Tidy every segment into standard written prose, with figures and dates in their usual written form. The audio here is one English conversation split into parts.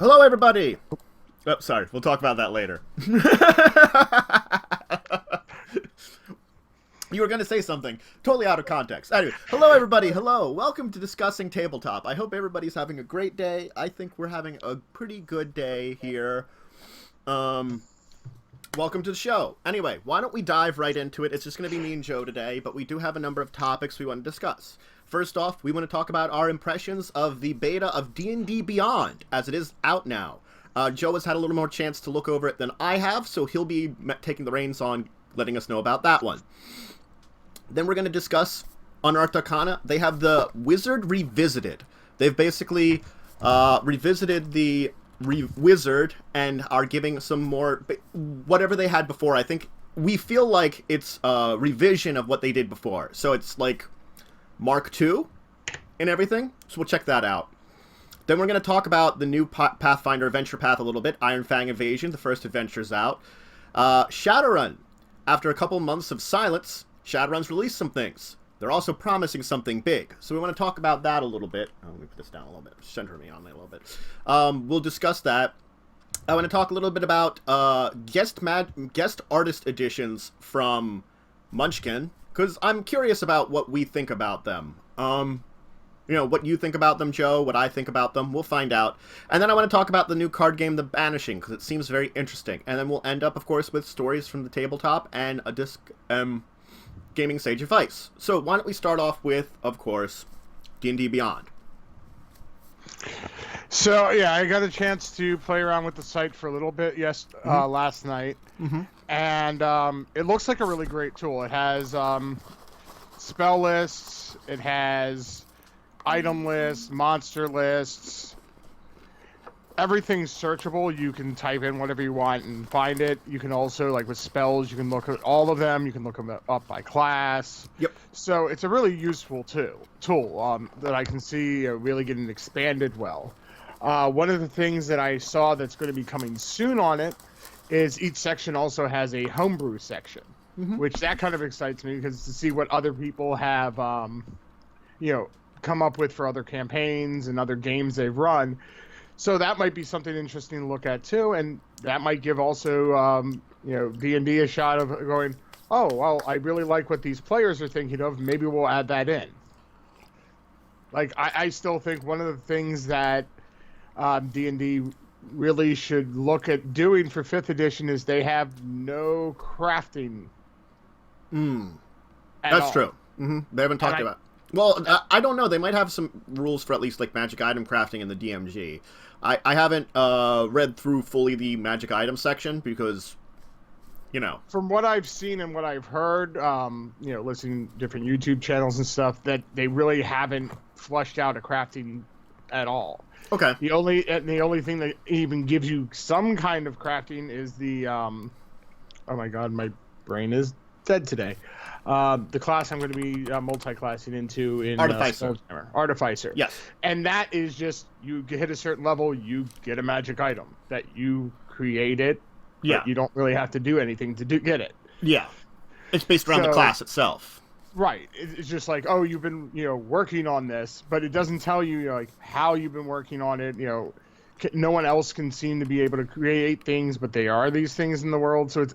Hello, everybody! Oh, sorry. We'll talk about that later. You were going to say something totally out of context. Anyway, hello, everybody. Hello. Welcome to Discussing Tabletop. I hope everybody's having a great day. I think we're having a pretty good day here. Welcome to the show. Anyway, why don't we dive right into it? It's just going to be me and Joe today, but we do have a number of topics we want to discuss. First off, we want to talk about our impressions of the beta of D&D Beyond, as it is out now. Joe has had a little more chance to look over it than I have, so he'll be taking the reins on letting us know about that one. Then we're going to discuss Unearthed Arcana. They have the Wizard Revisited. They've basically revisited the Wizard and are giving some more... whatever they had before. I think we feel like it's a revision of what they did before. So it's like Mark II and everything. So we'll check that out. Then we're going to talk about the new Pathfinder adventure path a little bit. Iron Fang Invasion, the first adventure's out. Shadowrun. After a couple months of silence, Shadowrun's released some things. They're also promising something big. So we want to talk about that a little bit. Oh, let me put this down a little bit. Center me on me a little bit. We'll discuss that. I want to talk a little bit about guest artist editions from Munchkin, because I'm curious about what we think about them. You know, what you think about them, Joe, what I think about them. We'll find out. And then I want to talk about the new card game, The Banishing, because it seems very interesting. And then we'll end up, of course, with stories from the tabletop and a gaming sage advice. So why don't we start off with, of course, D&D Beyond. So yeah, I got a chance to play around with the site for a little bit last night, and it looks like a really great tool. It has spell lists, it has item lists, monster lists. Everything's searchable. You can type in whatever you want and find it. You can also, like with spells, you can look at all of them. You can look them up by class. Yep. So it's a really useful tool that I can see really getting expanded well. One of the things that I saw that's going to be coming soon on it is each section also has a homebrew section, which that kind of excites me because to see what other people have, come up with for other campaigns and other games they've run. So that might be something interesting to look at too, and that might give also, D&D a shot of going, oh, well, I really like what these players are thinking of. Maybe we'll add that in. Like, I still think one of the things that D&D really should look at doing for 5th edition is they have no crafting. That's true. They haven't talked about. Well, I don't know. They might have some rules for at least like magic item crafting in the DMG. I haven't read through fully the magic item section because, From what I've seen and what I've heard, listening to different YouTube channels and stuff, that they really haven't flushed out a crafting at all. Okay. The only thing that even gives you some kind of crafting is the oh my god, my brain is dead today. The class I'm going to be multi-classing into in Artificer. Yes. And that is just, you hit a certain level, you get a magic item that you create it. Yeah. But you don't really have to do anything to get it. Yeah. It's based around the class itself. Right. It's just like, oh, you've been, working on this, but it doesn't tell you, how you've been working on it. No one else can seem to be able to create things, but they are these things in the world. So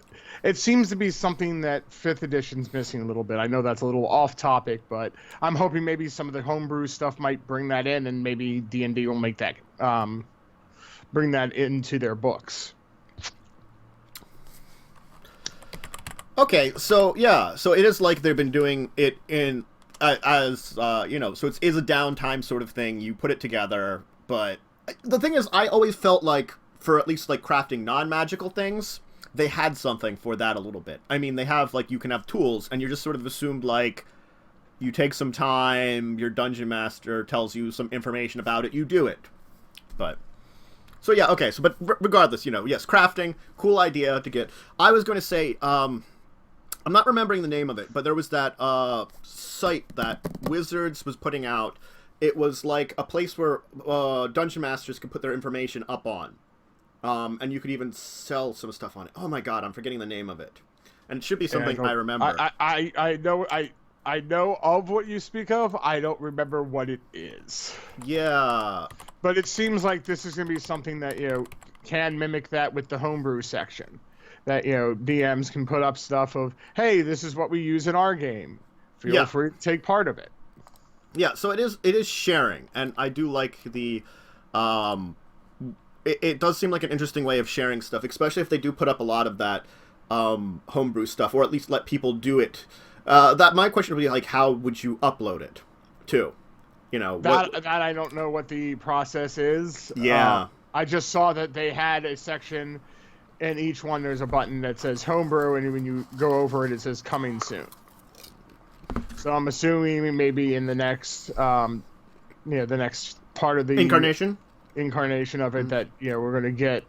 it seems to be something that 5th edition's missing a little bit. I know that's a little off topic, but I'm hoping maybe some of the homebrew stuff might bring that in, and maybe D&D will make that bring that into their books. Okay, so yeah, so it is like they've been doing it in so it is a downtime sort of thing. You put it together, but the thing is, I always felt like for at least like crafting non-magical things, they had something for that a little bit. I mean, they have like, you can have tools, and you're just sort of assumed like you take some time, your dungeon master tells you some information about it, you do it. But so yeah, okay, so but regardless, yes, crafting, cool idea to get. I was going to say, I'm not remembering the name of it, but there was that site that Wizards was putting out. It was like a place where dungeon masters could put their information up on. And you could even sell some stuff on it. Oh my god, I'm forgetting the name of it. And it should be something I remember. I know of what you speak of. I don't remember what it is. Yeah. But it seems like this is going to be something that, can mimic that with the homebrew section. That, DMs can put up stuff of, hey, this is what we use in our game. Feel free to take part of it. Yeah, so it is sharing, and I do like the it does seem like an interesting way of sharing stuff, especially if they do put up a lot of that homebrew stuff, or at least let people do it. That my question would be like, how would you upload it to? That I don't know what the process is. Yeah. I just saw that they had a section, and each one there's a button that says homebrew, and when you go over it, it says coming soon. So I'm assuming maybe in the next, the next part of the incarnation of it, that we're going to get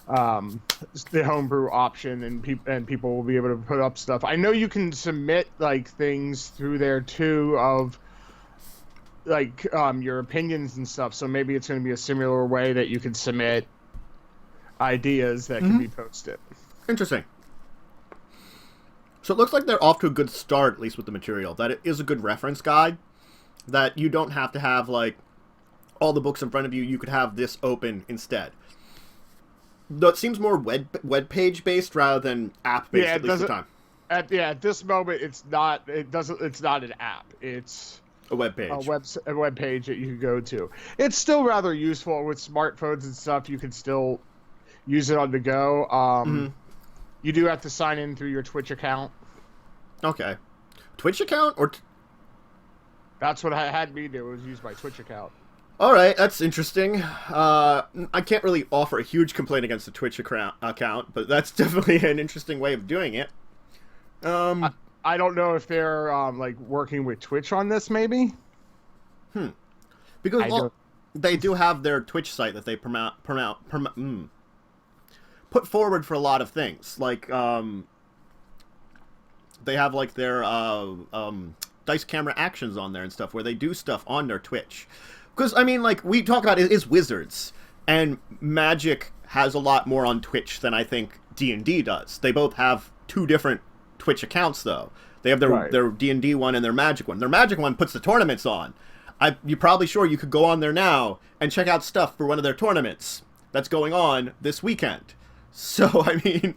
the homebrew option, and people will be able to put up stuff. I know you can submit like things through there too of like your opinions and stuff. So maybe it's going to be a similar way that you can submit ideas that can be posted. Interesting. So it looks like they're off to a good start, at least with the material. That it is a good reference guide. That you don't have to have like all the books in front of you. You could have this open instead. Though it seems more web page based rather than app based at least at the time. At this moment, it's not. It's not an app. It's a web page. A web page that you can go to. It's still rather useful with smartphones and stuff. You can still use it on the go. You do have to sign in through your Twitch account. Okay. Twitch account? That's what I had me do, was use my Twitch account. Alright, that's interesting. I can't really offer a huge complaint against the Twitch account, but that's definitely an interesting way of doing it. I don't know if they're working with Twitch on this, maybe? Because they do have their Twitch site that they put forward for a lot of things. Like, they have like their dice camera actions on there and stuff, where they do stuff on their Twitch. Because I mean, like we talk about, it is Wizards, and Magic has a lot more on Twitch than I think D&D does. They both have two different Twitch accounts, though. They have their D&D one and their Magic one. Their Magic one puts the tournaments on. You're probably sure you could go on there now and check out stuff for one of their tournaments that's going on this weekend. So, I mean,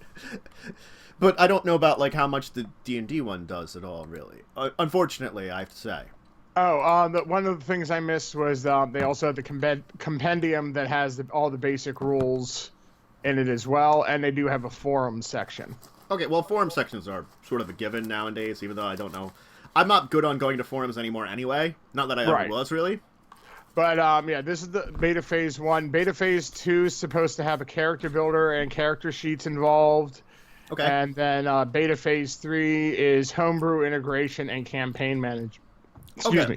but I don't know about like how much the D&D one does at all, really. Unfortunately, I have to say. One of the things I missed was they also have the compendium that has all the basic rules in it as well, and they do have a forum section. Okay, well, forum sections are sort of a given nowadays, even though I don't know. I'm not good on going to forums anymore anyway. Not that I ever was, really. But, this is the Beta Phase 1. Beta Phase 2 is supposed to have a character builder and character sheets involved. Okay. And then Beta Phase 3 is homebrew integration and campaign management.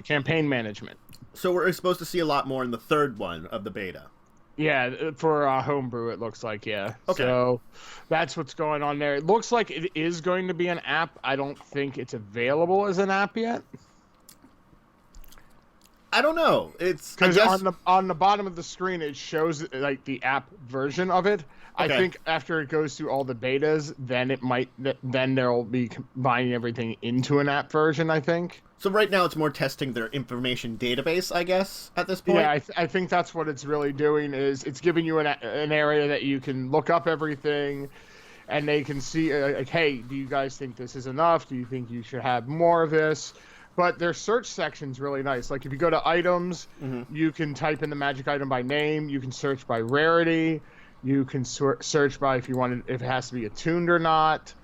Campaign management. So we're supposed to see a lot more in the third one of the beta. Yeah, for homebrew, it looks like, yeah. Okay. So that's what's going on there. It looks like it is going to be an app. I don't think it's available as an app yet. I don't know. It's because on the bottom of the screen it shows like the app version of it. Okay. I think after it goes through all the betas, then they'll be combining everything into an app version, I think. So right now it's more testing their information database, I guess, at this point? Yeah, I think that's what it's really doing, is it's giving you an area that you can look up everything, and they can see, like, hey, do you guys think this is enough? Do you think you should have more of this? But their search section's really nice. Like, if you go to items, you can type in the magic item by name. You can search by rarity. You can search by if it has to be attuned or not.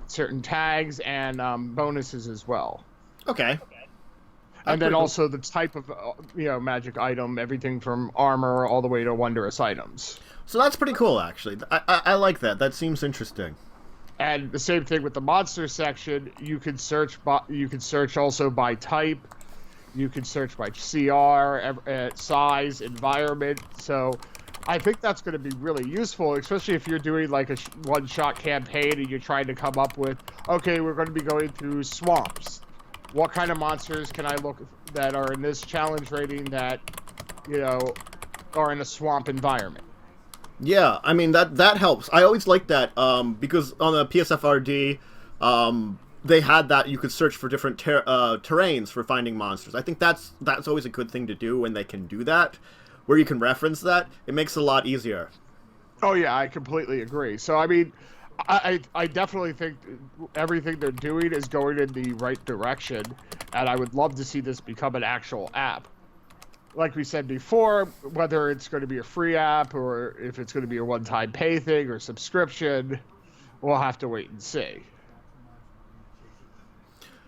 Certain tags and bonuses as well. Okay. And then also the type of magic item, everything from armor all the way to wondrous items. So that's pretty cool, actually. I like that. That seems interesting. And the same thing with the monster section. You could search also by type. You could search by CR, size, environment. So I think that's going to be really useful, especially if you're doing like a one-shot campaign and you're trying to come up with, okay, we're going to be going through swamps. What kind of monsters can I look that are in this challenge rating that, are in a swamp environment? Yeah, I mean, that helps. I always like that, because on the PSFRD, they had that you could search for different terrains for finding monsters. I think that's always a good thing to do when they can do that. where you can reference that, it makes it a lot easier. Oh yeah, I completely agree. So I mean, I definitely think everything they're doing is going in the right direction, and I would love to see this become an actual app. Like we said before, whether it's going to be a free app or if it's going to be a one-time pay thing or subscription, we'll have to wait and see.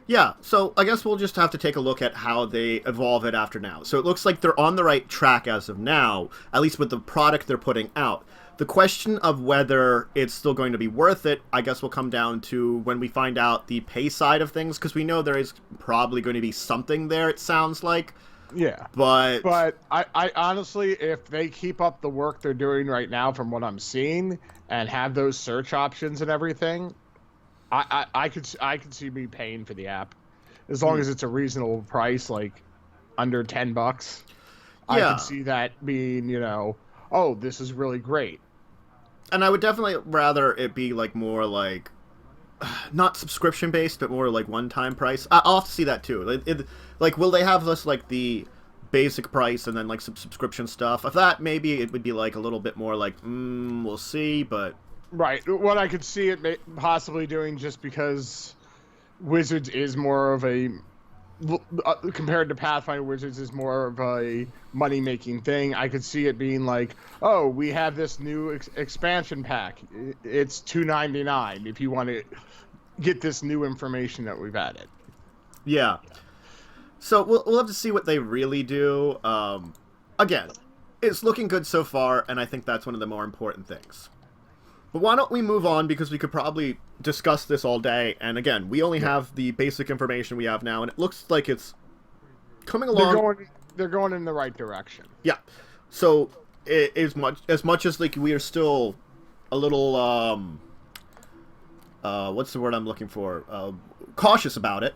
Yeah, so I guess we'll just have to take a look at how they evolve it after now. So it looks like they're on the right track as of now, at least with the product they're putting out. The question of whether it's still going to be worth it, I guess will come down to when we find out the pay side of things, because we know there is probably going to be something there, it sounds like. Yeah. But I honestly, if they keep up the work they're doing right now from what I'm seeing and have those search options and everything, I could see me paying for the app as long as it's a reasonable price, like under $10. Yeah. I could see that being, oh, this is really great. And I would definitely rather it be like more like not subscription based, but more like one-time price. I'll have to see that too. Like, will they have this like the basic price and then like some subscription stuff? If that, maybe it would be like a little bit more like, we'll see. But right, what I could see it possibly doing, just because Wizards is more of a compared to Pathfinder, Wizards is more of a money-making thing. I could see it being like, oh, we have this new expansion pack. It's $2.99 if you want to get this new information that we've added. Yeah. So we'll have to see what they really do. Again, it's looking good so far, and I think that's one of the more important things. But why don't we move on, because we could probably discuss this all day. And again, we only have the basic information we have now, and it looks like it's coming along. They're going in the right direction. Yeah. So as much as like we are still a little what's the word I'm looking for? Cautious about it.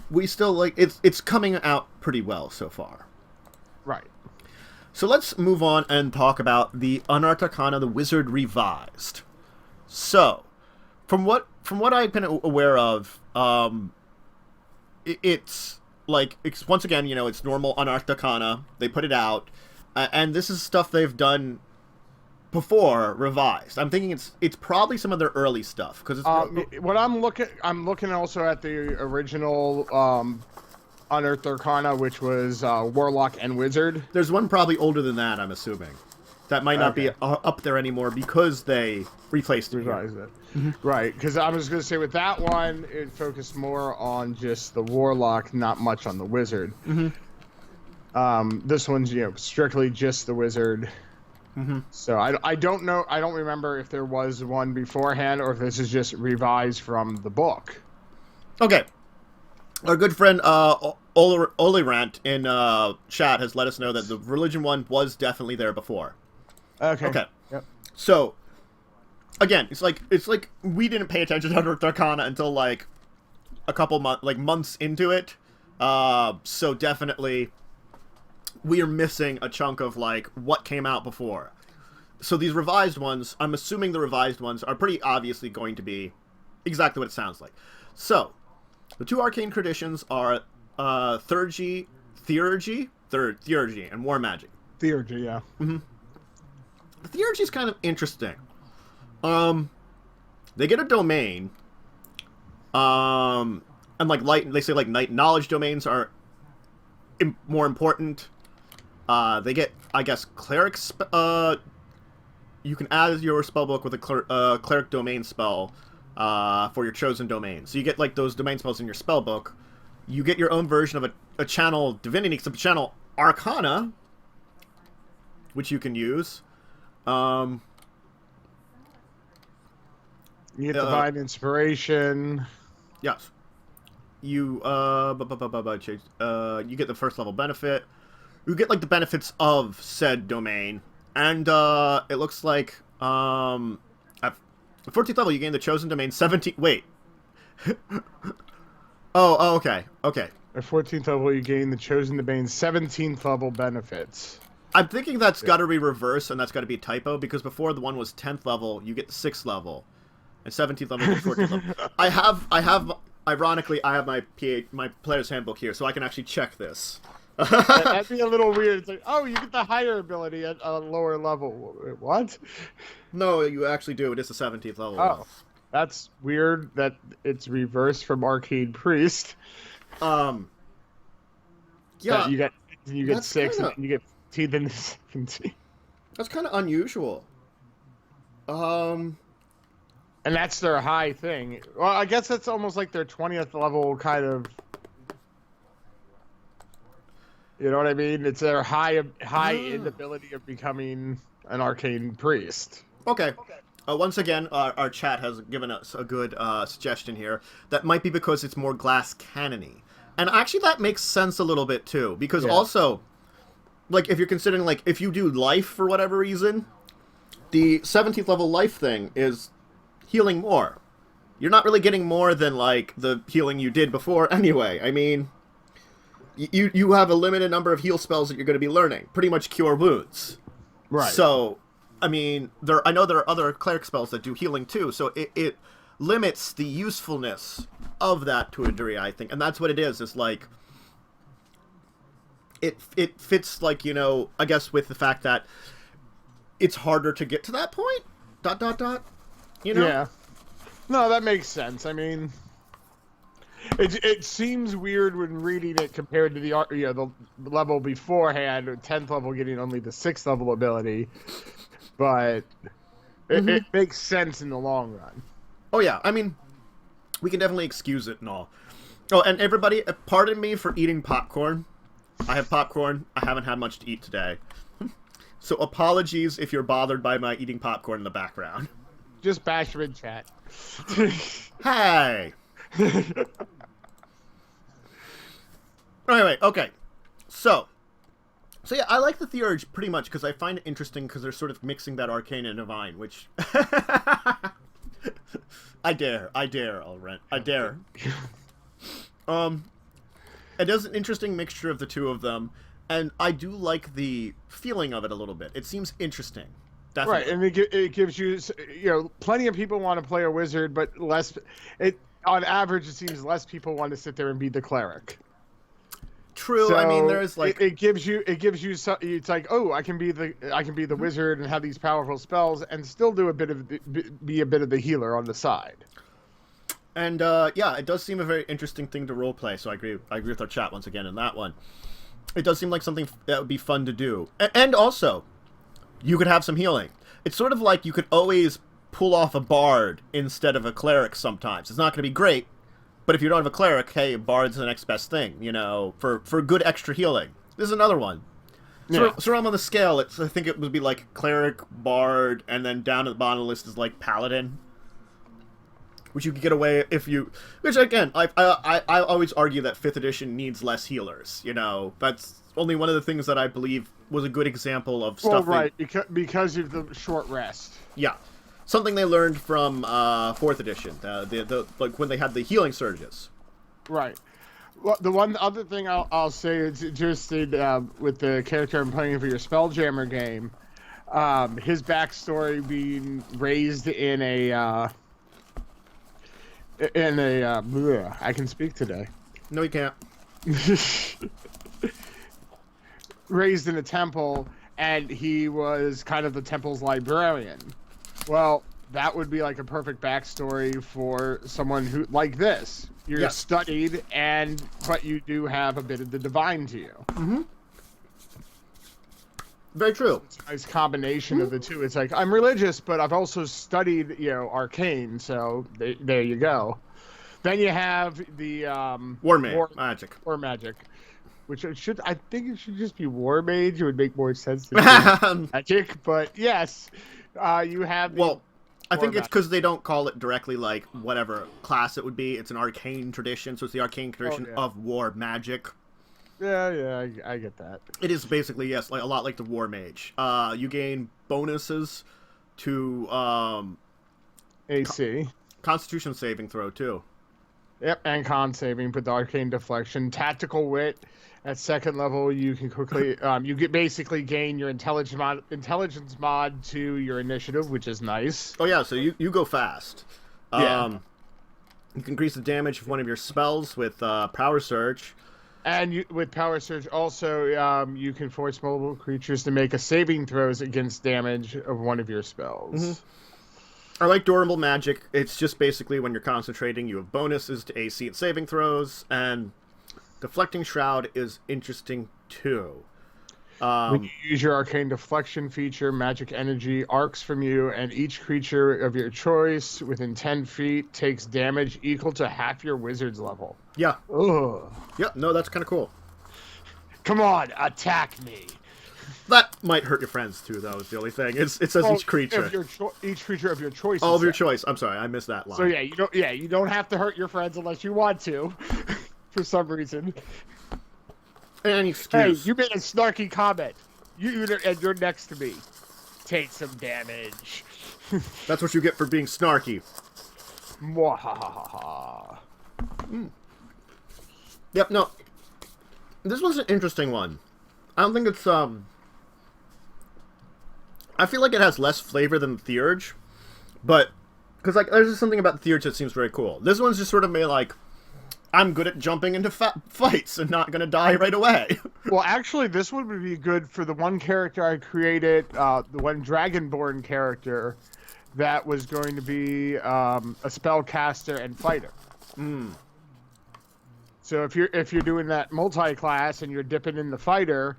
We still like it's coming out pretty well so far. Right. So let's move on and talk about the Unearthed Arcana, the Wizard Revised. So, from what I've been aware of, it's once again, it's normal Unearthed Arcana. They put it out, and this is stuff they've done before revised. I'm thinking it's probably some of their early stuff, because what I'm looking also at the original Unearthed Arcana, which was Warlock and Wizard. There's one probably older than that, I'm assuming. That might not be up there anymore because they replaced it. Revised it. Right, because I was going to say with that one, it focused more on just the Warlock, not much on the Wizard. This one's, strictly just the Wizard. So I don't know. I don't remember if there was one beforehand or if this is just revised from the book. Okay. Our good friend Olirant in chat has let us know that the religion one was definitely there before. Okay. Yep. So, again, it's like we didn't pay attention to Unearthed Arcana until like a couple months into it. So definitely we are missing a chunk of like what came out before. So these revised ones, I'm assuming the revised ones are pretty obviously going to be exactly what it sounds like. So, the two arcane traditions are Theurgy, and War Magic. Theurgy, yeah. Theurgy is kind of interesting. They get a domain, and they say night knowledge domains are more important. They get, I guess, cleric. You can add your spellbook with a cleric domain spell for your chosen domain. So you get those domain spells in your spellbook. You get your own version of a channel divinity, except channel arcana, which you can use. You get divine inspiration. Yes. You you get the first level benefit. You get the benefits of said domain, and it looks like at 14th level you gain the chosen domain 17. Wait. Okay. At 14th level you gain the chosen domain 17th level benefits. I'm thinking that's got to be reverse, and that's got to be a typo, because before the one was 10th level, you get the 6th level, and 17th level is 14th level. Ironically, I have my player's handbook here, so I can actually check this. That'd be a little weird. It's like, oh, you get the higher ability at a lower level. What? No, you actually do. It is the 17th level. Oh, that's weird that it's reversed from Arcane Priest. Yeah. You get 6 kinda... and you get 15th and 17th. That's kind of unusual. And that's their high thing. Well, I guess that's almost like their 20th level kind of. You know what I mean? It's their high ability of becoming an arcane priest. Okay. Once again, our chat has given us a good suggestion here. That might be because it's more glass cannon-y. And actually that makes sense a little bit too. Because also, like, if you're considering, like, if you do life for whatever reason, the 17th level life thing is healing more. You're not really getting more than, like, the healing you did before anyway. I mean, you have a limited number of heal spells that you're going to be learning. Pretty much cure wounds. Right. So, I mean, I know there are other cleric spells that do healing too, so it limits the usefulness of that to a degree, I think. And that's what it is. It's like, it fits, like, you know, I guess with the fact that it's harder to get to that point, ... you know? Yeah. No, that makes sense. I mean, it seems weird when reading it compared to the level beforehand, 10th level getting only the 6th level ability, but it makes sense in the long run. Oh yeah, I mean, we can definitely excuse it and all. Oh, and everybody, pardon me for eating popcorn. I have popcorn. I haven't had much to eat today. So apologies if you're bothered by my eating popcorn in the background. Just bash him in chat. Hey! Anyway, okay. So yeah, I like the theurge pretty much because I find it interesting because they're sort of mixing that arcane and divine, which... I dare, Alrent. I dare. It is an interesting mixture of the two of them, and I do like the feeling of it a little bit. It seems interesting. Definitely. Right, and it gives you, plenty of people want to play a wizard, but less. On average, it seems less people want to sit there and be the cleric. True. So I mean, there's like it gives you. It's like, oh, I can be the wizard and have these powerful spells, and still do be a bit of the healer on the side. And yeah, it does seem a very interesting thing to roleplay. So I agree with our chat once again in that one. It does seem like something that would be fun to do, and also, you could have some healing. It's sort of like you could always pull off a bard instead of a cleric sometimes. It's not going to be great, but if you don't have a cleric, hey, bard's the next best thing, you know, for good extra healing. This is another one. Yeah. So I'm on the scale, I think it would be like cleric, bard, and then down at the bottom of the list is like paladin. Which you could get away if you... Which, again, I always argue that 5th edition needs less healers, you know. That's only one of the things that I believe was a good example of stuff... Well, right, because of the short rest. Yeah. Something they learned from 4th edition, like when they had the healing surges. Right. Well, the one other thing I'll say is interesting with the character I'm playing for your Spelljammer game, his backstory being raised in a... I can speak today. No, you can't. Raised in a temple, and he was kind of the temple's librarian. Well, that would be like a perfect backstory for someone who, like this. You're studied, but you do have a bit of the divine to you. Mm-hmm. Very true. It's a nice combination of the two. It's like, I'm religious, but I've also studied, arcane, so there you go. Then you have the... War magic. War magic. Which I think it should just be War Mage. It would make more sense to magic, but yes, you have the... Well, I think it's because they don't call it directly like whatever class it would be. It's an arcane tradition, so it's the arcane tradition of war magic. Yeah, I get that. It is basically, yes, like a lot like the War Mage. You gain bonuses to AC. Constitution saving throw, too. Yep, and con saving, but the arcane deflection. Tactical wit. At 2nd level, you can quickly... basically gain your intelligence mod to your initiative, which is nice. Oh, yeah, so you go fast. Yeah. You can increase the damage of one of your spells with Power Surge. And with Power Surge, also, you can force multiple creatures to make a saving throws against damage of one of your spells. Mm-hmm. I like Durable Magic. It's just basically when you're concentrating, you have bonuses to AC and saving throws, and Deflecting Shroud is interesting too. When you use your Arcane Deflection feature, magic energy arcs from you, and each creature of your choice within 10 feet takes damage equal to half your wizard's level. Yeah. Ugh. Yeah, no, that's kind of cool. Come on, attack me. That might hurt your friends too, though, is the only thing. It says each creature. Each creature of your choice. All of your choice. I'm sorry, I missed that line. So you don't have to hurt your friends unless you want to, for some reason. Any excuse. Hey, you made a snarky comment. And you're next to me. Take some damage. That's what you get for being snarky. Mwahaha. Yep, no. This was an interesting one. I don't think it's, I feel like it has less flavor than the Theurge. But, because, like, there's just something about the Theurge that seems very cool. This one's just sort of made, like, I'm good at jumping into fights and not going to die right away. Well, actually, this one would be good for the one character I created, the one Dragonborn character that was going to be a spellcaster and fighter. So if you're doing that multi-class and you're dipping in the fighter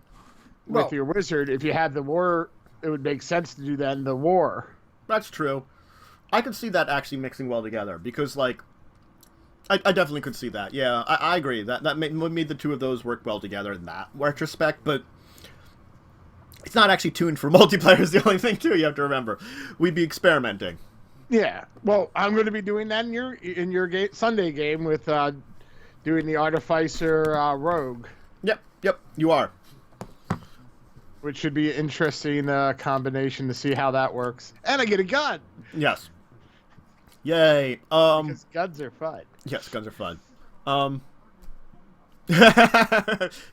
with your wizard, if you had the war, it would make sense to do then the war. That's true. I could see that actually mixing well together because, like, I definitely could see that. Yeah, I agree. That made the two of those work well together in that retrospect, but it's not actually tuned for multiplayer is the only thing, too, you have to remember. We'd be experimenting. Yeah. Well, I'm going to be doing that in your Sunday game with doing the Artificer Rogue. Yep, you are. Which should be an interesting combination to see how that works. And I get a gun! Yes. Yay. Because guns are fun. Yes, guns are fun.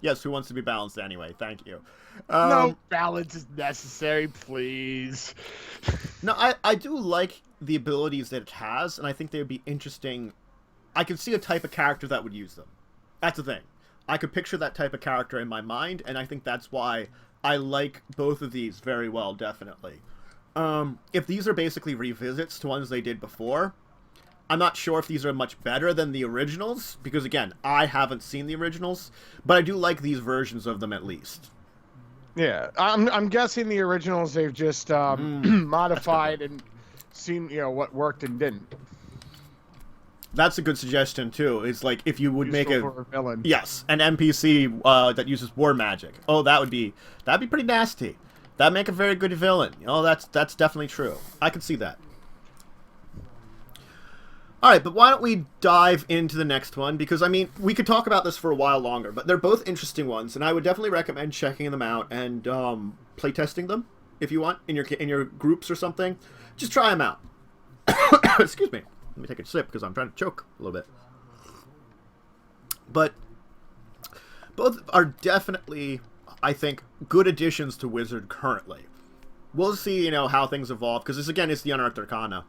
Yes, who wants to be balanced anyway? Thank you. No balance is necessary, please. No, I do like the abilities that it has, and I think they would be interesting. I could see a type of character that would use them. That's the thing. I could picture that type of character in my mind, and I think that's why I like both of these very well, definitely. If these are basically revisits to ones they did before, I'm not sure if these are much better than the originals, because again, I haven't seen the originals, but I do like these versions of them at least. Yeah, I'm guessing the originals they've just modified and seen what worked and didn't. That's a good suggestion too. It's like if you would make a villain. Yes, an NPC that uses war magic. Oh, that'd be pretty nasty. That'd make a very good villain. That's definitely true. I could see that. All right, but why don't we dive into the next one? Because, I mean, we could talk about this for a while longer, but they're both interesting ones, and I would definitely recommend checking them out and playtesting them, if you want, in your groups or something. Just try them out. Excuse me. Let me take a sip, because I'm trying to choke a little bit. But both are definitely, I think, good additions to Wizard currently. We'll see, how things evolve, because this, again, is the Unearthed Arcana.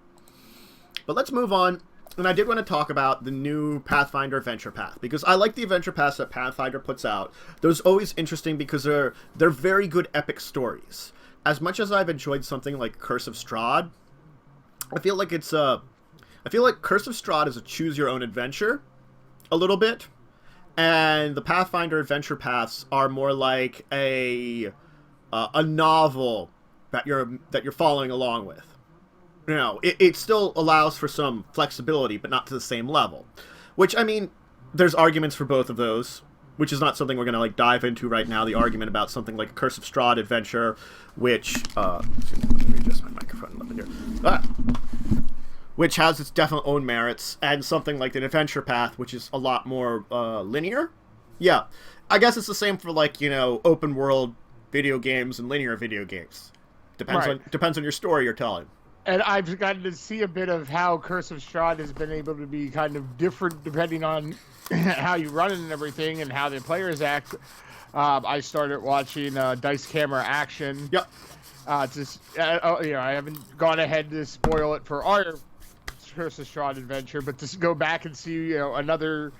But let's move on. And I did want to talk about the new Pathfinder Adventure Path, because I like the Adventure Paths that Pathfinder puts out. Those always interesting because they're very good epic stories. As much as I've enjoyed something like Curse of Strahd, I feel like Curse of Strahd is a choose-your-own-adventure, a little bit, and the Pathfinder Adventure Paths are more like a novel that you're following along with. It still allows for some flexibility, but not to the same level. Which, I mean, there's arguments for both of those, which is not something we're going to, dive into right now. The argument about something like Curse of Strahd Adventure, which, let me adjust my microphone a little bit here. Which has its definite own merits, and something like the Adventure Path, which is a lot more, linear. Yeah. I guess it's the same for, open world video games and linear video games. Depends on your story you're telling. And I've gotten to see a bit of how Curse of Strahd has been able to be kind of different depending on how you run it and everything and how the players act. I started watching Dice Camera Action. Yep. I haven't gone ahead to spoil it for our Curse of Strahd adventure, but to go back and see, another,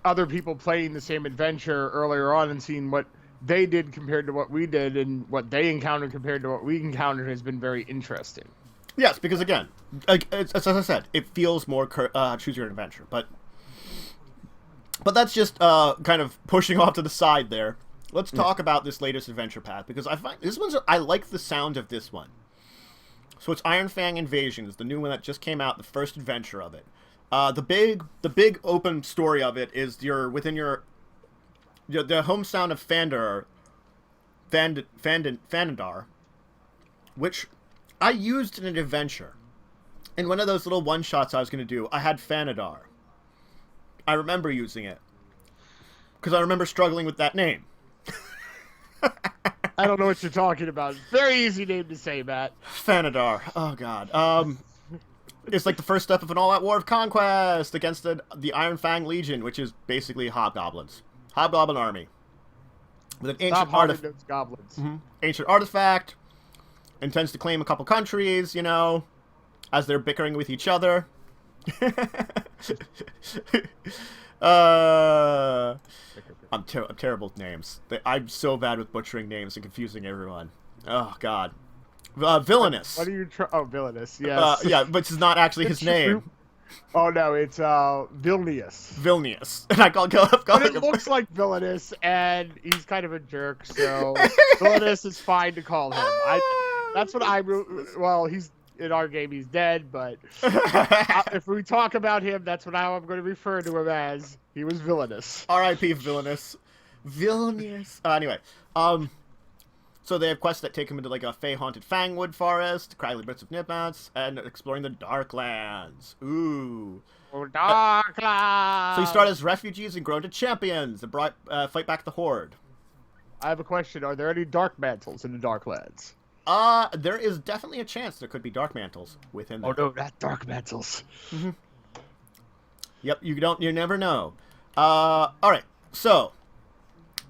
other people playing the same adventure earlier on and seeing what they did compared to what we did and what they encountered compared to what we encountered has been very interesting. Yes, because again, like as I said, it feels more choose your own adventure, but that's just kind of pushing off to the side there. Let's talk about this latest adventure path, because I find this one's, I like the sound of this one. So it's Iron Fang Invasion is the new one that just came out, the first adventure of it. The big open story of it is you're within the hometown of Fandar, which I used in an adventure. In one of those little one-shots I was going to do, I had Fanadar. I remember using it. Because I remember struggling with that name. I don't know what you're talking about. Very easy name to say, Matt. Fanadar. Oh, God. It's like the first step of an all-out war of conquest against the Iron Fang Legion, which is basically hobgoblins. Hobgoblin army. With an ancient goblins. Ancient artifact. Intends to claim a couple countries, you know, as they're bickering with each other. I'm terrible with names. I'm so bad with butchering names and confusing everyone. Oh, God. Villainous. What are you Villainous, yes. Yeah, which is not actually his name. Oh, no, it's Vilnius. Vilnius. And I call but it looks like Villainous, and he's kind of a jerk, so Villainous is fine to call him. That's what well, he's in our game, he's dead, but if we talk about him, that's how I'm going to refer to him as. He was Villainous. R.I.P. Villainous. Vilnius. Anyway, so they have quests that take him into like a Fey-haunted Fangwood forest, craggy bits of Nipmats, and exploring the Darklands. Ooh. Darklands! So you start as refugees and grow to champions and fight back the Horde. I have a question. Are there any Dark Mantles in the Darklands? There is definitely a chance there could be Dark Mantles within there. Oh no, not Dark Mantles. Mm-hmm. Yep, you never know. Alright, so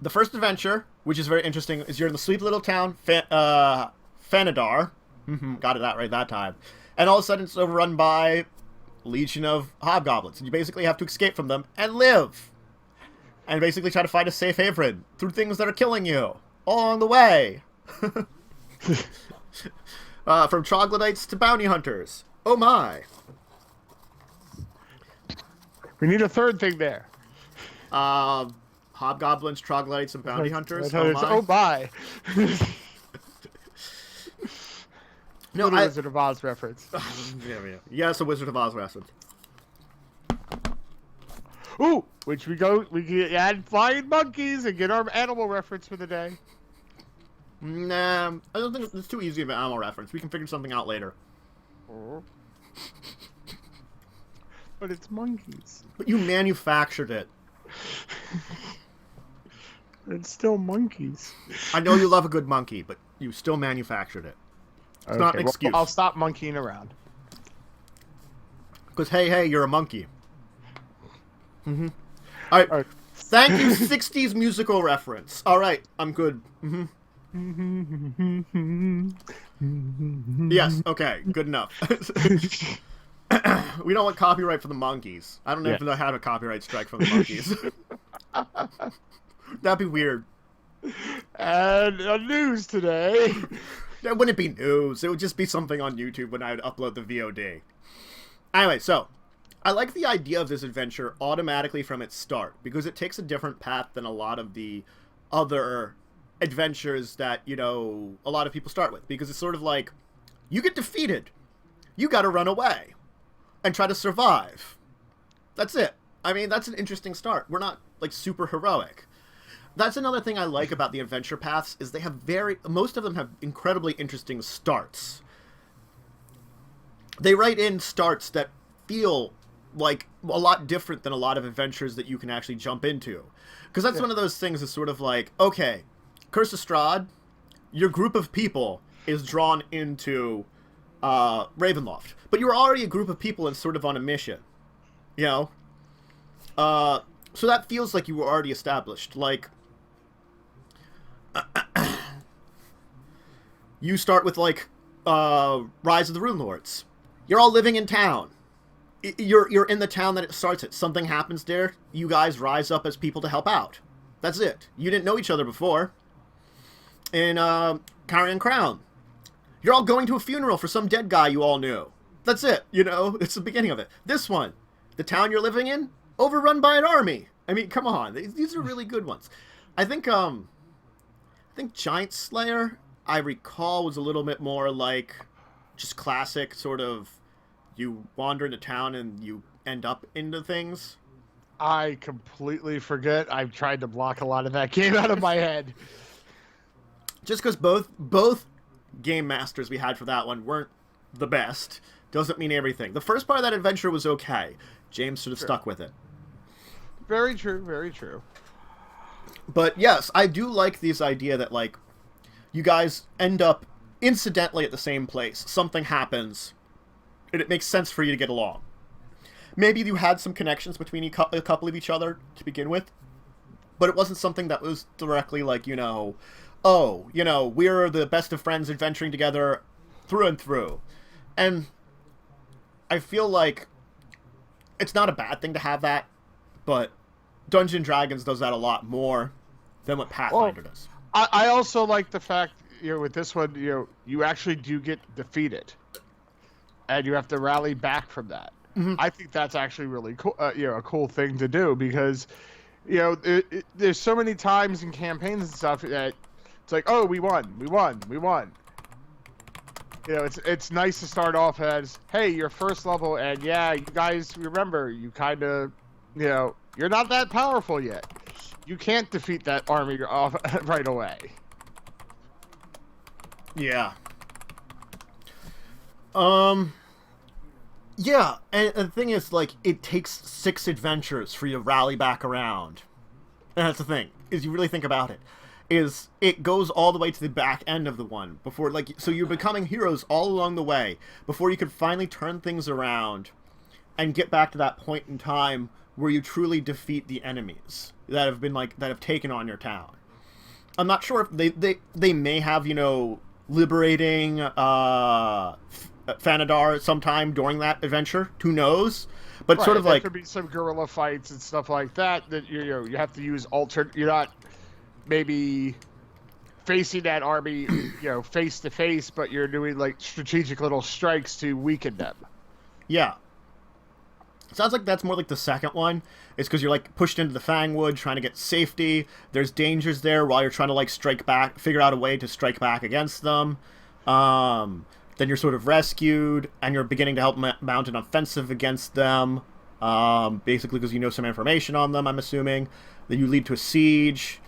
the first adventure, which is very interesting, is you're in the sweet little town, Fanadar. Got it right that time. And all of a sudden it's overrun by a legion of hobgoblins. And you basically have to escape from them and live. And basically try to find a safe haven through things that are killing you all along the way. From troglodytes to bounty hunters. Oh my. We need a third thing there. Hobgoblins, troglodytes, and bounty hunters. Oh my. Oh my. No, Wizard of Oz reference. Yeah, it's a Wizard of Oz reference. Ooh, we can add flying monkeys and get our animal reference for the day. Nah, I don't think it's too easy of an animal reference. We can figure something out later. But it's monkeys. But you manufactured it. It's still monkeys. I know you love a good monkey, but you still manufactured it. It's not an excuse. I'll stop monkeying around. Because, hey, you're a monkey. All right. Thank you, 60s musical reference. All right, I'm good. Yes, okay, good enough. We don't want copyright for the monkeys. I don't even know how to copyright strike from the monkeys. That'd be weird. And news today. That wouldn't be news. It would just be something on YouTube when I would upload the VOD. Anyway, so I like the idea of this adventure automatically from its start, because it takes a different path than a lot of the other adventures that, you know, a lot of people start with. Because it's sort of like, you get defeated. You gotta run away. And try to survive. That's it. I mean, that's an interesting start. We're not, like, super heroic. That's another thing I like about the adventure paths, is they have most of them have incredibly interesting starts. They write in starts that feel like a lot different than a lot of adventures that you can actually jump into. Because that's one of those things is sort of like, okay, Curse of Strahd, your group of people is drawn into Ravenloft. But you were already a group of people and sort of on a mission. You know? So that feels like you were already established. Like, you start with, like, Rise of the Rune Lords. You're all living in town. you're in the town that it starts at. Something happens there. You guys rise up as people to help out. That's it. You didn't know each other before. In Carrion Crown, you're all going to a funeral for some dead guy you all knew. That's it. You know, it's the beginning of it. This one, the town you're living in, overrun by an army. I mean, come on. These are really good ones. I think Giant Slayer, I recall, was a little bit more like just classic sort of you wander into town and you end up into things. I completely forget. I've tried to block a lot of that game out of my head. Just because both game masters we had for that one weren't the best doesn't mean everything. The first part of that adventure was okay. James sort of stuck with it. Very true, very true. But yes, I do like this idea that, like, you guys end up incidentally at the same place. Something happens, and it makes sense for you to get along. Maybe you had some connections between a couple of each other to begin with, but it wasn't something that was directly like, you know, oh, you know, we're the best of friends adventuring together through and through. And I feel like it's not a bad thing to have that, but Dungeons & Dragons does that a lot more than what Pathfinder does. I also like the fact, you know, with this one, you know, you actually do get defeated, and you have to rally back from that. Mm-hmm. I think that's actually really cool, you know, a cool thing to do, because, you know, there's so many times in campaigns and stuff that it's like, oh, we won. You know, it's nice to start off as, hey, your first level, and yeah, you guys remember, you kind of, you know, you're not that powerful yet. You can't defeat that army off right away. Yeah. Yeah, and the thing is, like, it takes 6 adventures for you to rally back around. And that's the thing, is you really think about it, is it goes all the way to the back end of the one before, like, so you're becoming heroes all along the way before you could finally turn things around and get back to that point in time where you truly defeat the enemies that have been, like, that have taken on your town. I'm not sure if they may have, you know, liberating Fanadar sometime during that adventure. Who knows? But right, sort of like there could be some guerrilla fights and stuff like that you know you have to use you're not maybe facing that army, you know, face to face, but you're doing like strategic little strikes to weaken them. Yeah. Sounds like that's more like the second one. It's because you're like pushed into the Fangwood trying to get safety. There's dangers there while you're trying to like strike back, figure out a way to strike back against them. Then you're sort of rescued and you're beginning to help mount an offensive against them. Basically because you know some information on them, I'm assuming. Then you lead to a siege.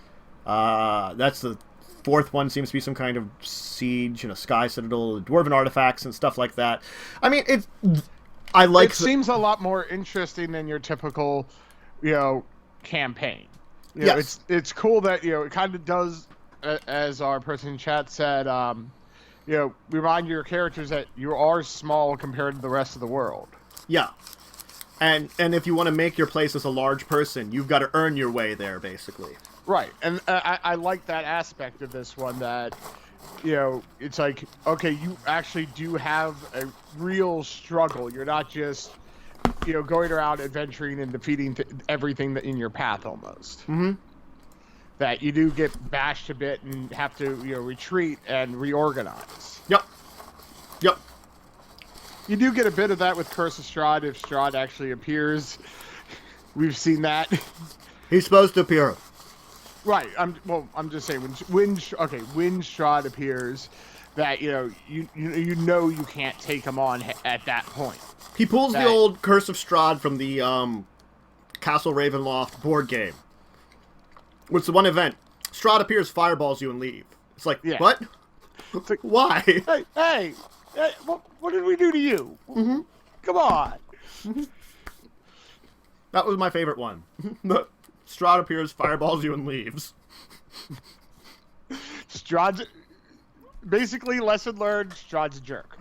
That's the fourth one, seems to be some kind of siege in a sky citadel, dwarven artifacts and stuff like that. I mean, it seems a lot more interesting than your typical, you know, campaign. You know, yes. It's cool that, you know, it kind of does, as our person in chat said, you know, remind your characters that you are small compared to the rest of the world. Yeah. And if you want to make your place as a large person, you've got to earn your way there, basically. Right. And I like that aspect of this one, that, you know, it's like, okay, you actually do have a real struggle. You're not just, you know, going around adventuring and defeating everything that in your path almost. Mm-hmm. That you do get bashed a bit and have to, you know, retreat and reorganize. Yep. You do get a bit of that with Curse of Strahd if Strahd actually appears. We've seen that. He's supposed to appear. Right. I'm just saying when Strahd appears, that you know you can't take him on at that point. He pulls the old Curse of Strahd from the Castle Ravenloft board game. Which is the one event. Strahd appears, fireballs you, and leave. It's like, what? It's like, why? Hey, what did we do to you? Mm-hmm. Come on. Mm-hmm. That was my favorite one. Strahd appears, fireballs you, and leaves. Strahd's... Basically, lesson learned, Strahd's a jerk.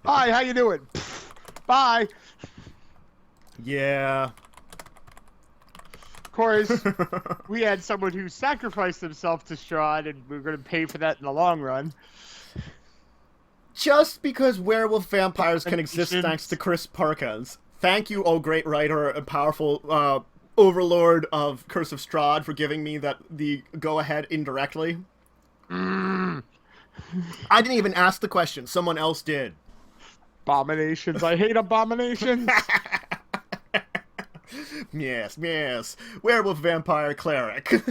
Hi, how you doing? Bye. Yeah. Of course, we had someone who sacrificed himself to Strahd, and we're going to pay for that in the long run. just because werewolf vampires can exist thanks to Chris Perkins. Thank you, oh great writer and powerful overlord of Curse of Strahd, for giving me the go-ahead indirectly. I didn't even ask the question. Someone else did. Abominations. I hate abominations. Yes. Werewolf vampire cleric.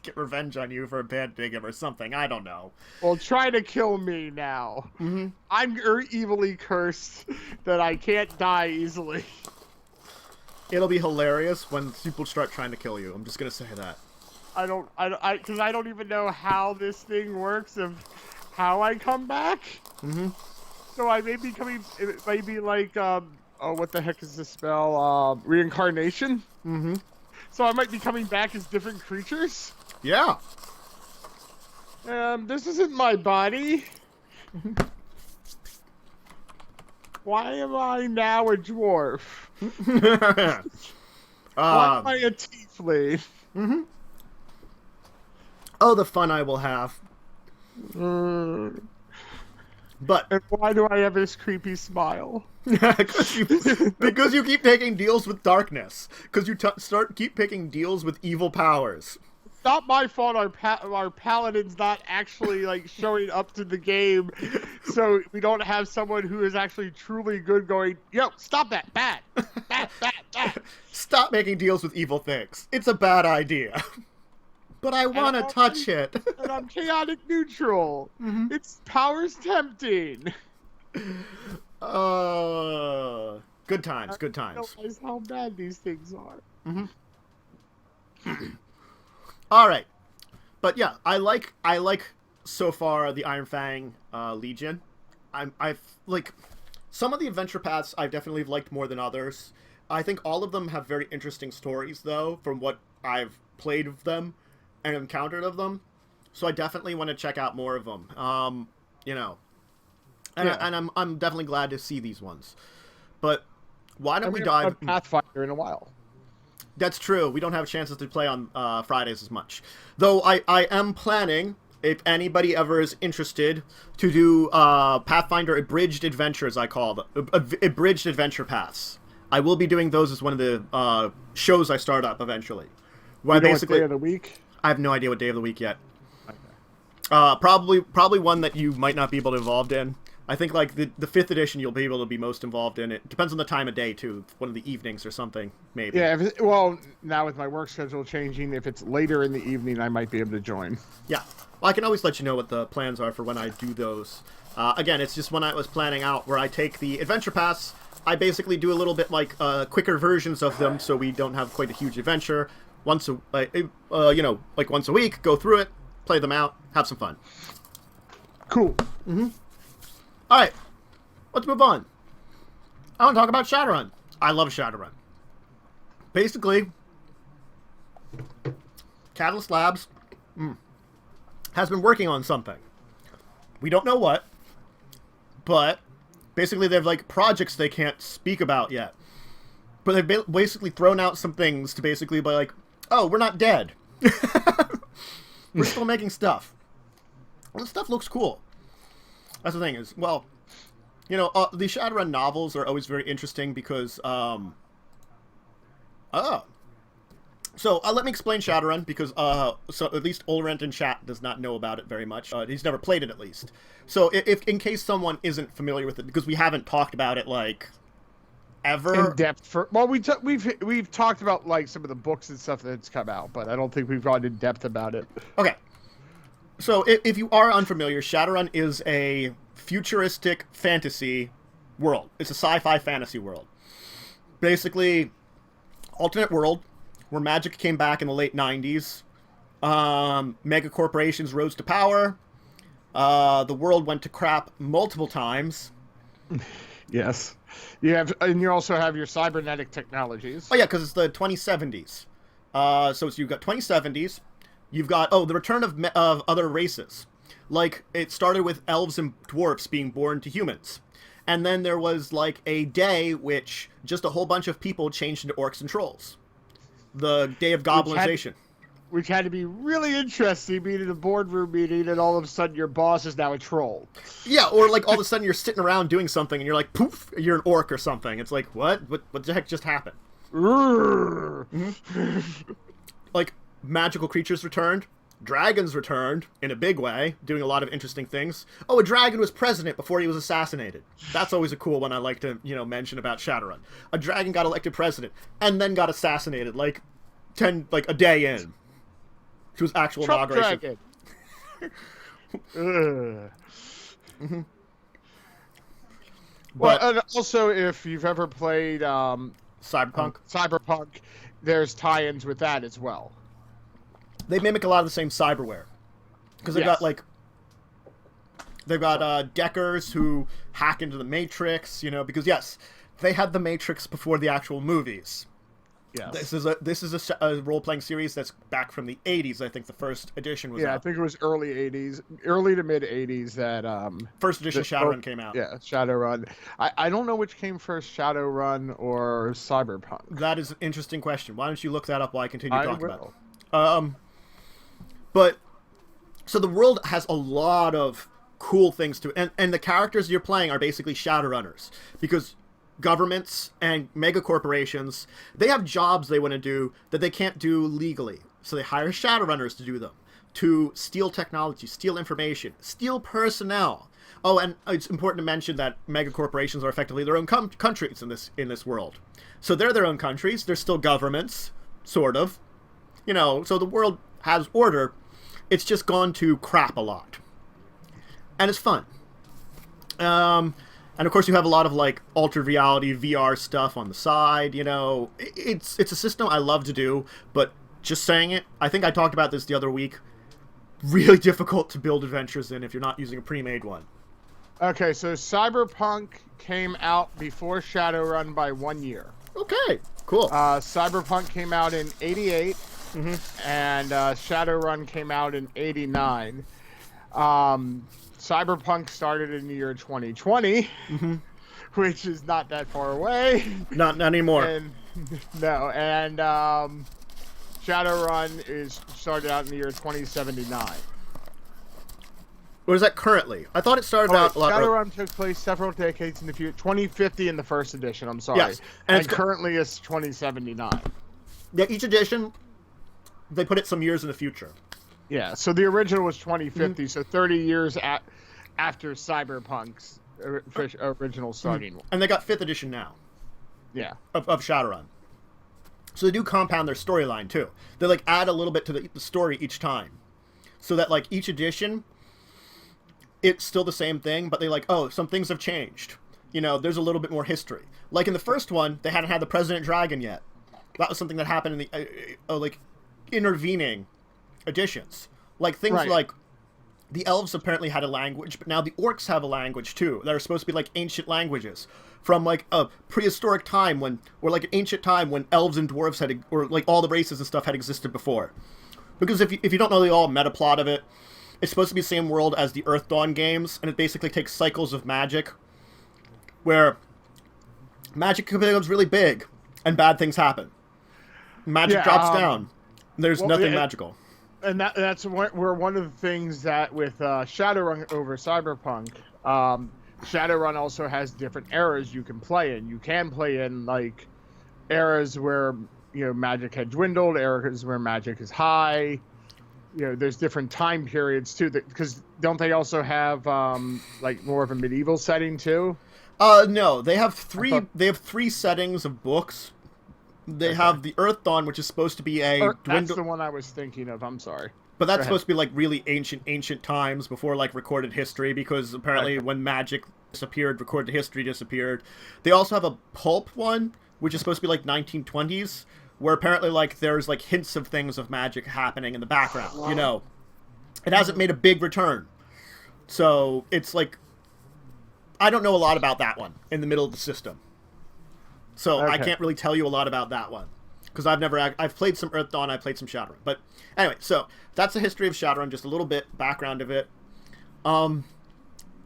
Get revenge on you for abandoning him or something. I don't know. Well, try to kill me now. Mm-hmm. I'm evilly cursed that I can't die easily. It'll be hilarious when people start trying to kill you. I'm just gonna say that. Because I don't even know how this thing works of how I come back. Mm-hmm. So I may be coming. It may be like what the heck is this spell? Reincarnation. Mm-hmm. So I might be coming back as different creatures. Yeah. This isn't my body. Why am I now a dwarf? Why am I a tiefling? Mm-hmm. Oh, the fun I will have. But and why do I have this creepy smile? because you keep taking deals with darkness. Because you keep picking deals with evil powers. It's not my fault our paladin's not actually like showing up to the game, so we don't have someone who is actually truly good going, yo, stop that, bad. Stop making deals with evil things. It's a bad idea. But I want to touch it. And I'm chaotic neutral. Mm-hmm. Its power's tempting. Good times. I realize how bad these things are. Mm-hmm. All right, but yeah, I like so far the Iron Fang Legion. I've like some of the adventure paths I've definitely liked more than others. I think all of them have very interesting stories though, from what I've played of them and encountered of them. So I definitely want to check out more of them. And I'm definitely glad to see these ones. But why don't we dive Pathfinder in a while? That's true. We don't have chances to play on Fridays as much. Though I am planning, if anybody ever is interested, to do Pathfinder Abridged Adventures, I call them. Abridged Adventure Paths. I will be doing those as one of the shows I start up eventually. Where basically, what day of the week? I have no idea what day of the week yet. Okay. Probably one that you might not be able to involved in. I think like the 5th edition you'll be able to be most involved in. It depends on the time of day too. One of the evenings or something, maybe. Yeah, well, now with my work schedule changing, if it's later in the evening, I might be able to join. Yeah. Well, I can always let you know what the plans are for when I do those. Again, it's just when I was planning out where I take the adventure paths. I basically do a little bit like quicker versions of them, so we don't have quite a huge adventure. Once like once a week, go through it, play them out, have some fun. Cool. Mm-hmm. All right, let's move on. I want to talk about Shadowrun. I love Shadowrun. Basically, Catalyst Labs has been working on something. We don't know what, but basically they have like projects they can't speak about yet. But they've basically thrown out some things to basically be like, oh, we're not dead. We're still making stuff. And the stuff looks cool. That's the thing is, well, the Shadowrun novels are always very interesting because, let me explain Shadowrun because, so at least Olrent in chat does not know about it very much. He's never played it at least. So if in case someone isn't familiar with it, because we haven't talked about it like ever in depth we've talked about like some of the books and stuff that's come out, but I don't think we've gone in depth about it. Okay. So, if you are unfamiliar, Shadowrun is a futuristic fantasy world. It's a sci-fi fantasy world. Basically, alternate world, where magic came back in the late 90s. Mega corporations rose to power. The world went to crap multiple times. Yes. You also have your cybernetic technologies. Oh, yeah, because it's the 2070s. So you've got 2070s. You've got, the return of other races. Like, it started with elves and dwarfs being born to humans. And then there was, like, a day which just a whole bunch of people changed into orcs and trolls. The day of goblinization. which had to be really interesting, being in a boardroom meeting, and all of a sudden your boss is now a troll. Yeah, or like all of a sudden you're sitting around doing something and you're like, poof, you're an orc or something. It's like, what the heck just happened? Like, magical creatures returned. Dragons returned in a big way, doing a lot of interesting things. Oh, a dragon was president before he was assassinated. That's always a cool one I like to, mention about Shadowrun. A dragon got elected president and then got assassinated like a day in to his actual Trump inauguration. Dragon. Well, and also if you've ever played Cyberpunk, there's tie-ins with that as well. They mimic a lot of the same cyberware. Because they've got Deckers who hack into the Matrix, because yes, they had the Matrix before the actual movies. Yes. This is a role-playing series that's back from the 80s. I think the first edition was out. I think it was early 80s, early to mid 80s that first edition Shadowrun came out. Yeah, Shadowrun. I don't know which came first, Shadowrun or Cyberpunk. That is an interesting question. Why don't you look that up while I continue talking about it? But so the world has a lot of cool things to it, and the characters you're playing are basically Shadowrunners, because governments and mega corporations, they have jobs they want to do that they can't do legally, so they hire Shadowrunners to do them, to steal technology, steal information, steal personnel. Oh, and it's important to mention that mega corporations are effectively their own countries in this world. So they're their own countries. They're still governments, sort of. So the world has order. It's just gone to crap a lot. And it's fun. And of course you have a lot of like altered reality VR stuff on the side, It's a system I love to do, but just saying it, I think I talked about this the other week. Really difficult to build adventures in if you're not using a pre-made one. Okay, so Cyberpunk came out before Shadowrun by 1 year. Okay, cool. Cyberpunk came out in 88. And Shadowrun came out in 89. Cyberpunk started in the year 2020, which is not that far away. Not anymore. And Shadowrun started out in the year 2079. Or is that currently? I thought it started out a lot Shadowrun took place several decades in the future. 2050 in the first edition, I'm sorry. Yes. And currently it's 2079. Yeah, each edition, they put it some years in the future. Yeah, so the original was 2050, so 30 years after Cyberpunk's original starting. And they got 5th edition now. Yeah. Of Shadowrun. So they do compound their storyline, too. They, add a little bit to the story each time. So that, each edition, it's still the same thing, but they some things have changed. There's a little bit more history. Like in the first one, they hadn't had the President Dragon yet. That was something that happened in the, intervening editions. Things right. like the elves apparently had a language, but now the orcs have a language too. That are supposed to be ancient languages from a prehistoric time an ancient time when elves and dwarves had, or all the races and stuff had existed before. Because if you don't know the all meta plot of it, it's supposed to be the same world as the Earth Dawn games, and it basically takes cycles of magic, where magic becomes really big and bad things happen. Magic drops down. There's nothing magical. And that's where one of the things that with Shadowrun over Cyberpunk, Shadowrun also has different eras you can play in. You can play in eras where magic had dwindled, eras where magic is high. There's different time periods too. Because don't they also have more of a medieval setting too? No, they have three. They have 3 settings of books. They have the Earth Dawn, which is supposed to be That's the one I was thinking of. I'm sorry. But that's supposed to be really ancient times before recorded history, because apparently when magic disappeared, recorded history disappeared. They also have a pulp one, which is supposed to be 1920s, where apparently there's hints of things of magic happening in the background. It hasn't made a big return, so it's I don't know a lot about that one in the middle of the system. So I can't really tell you a lot about that one, because I've played some Earth Dawn, I played some Shadowrun. But anyway, so that's the history of Shadowrun, just a little bit background of it.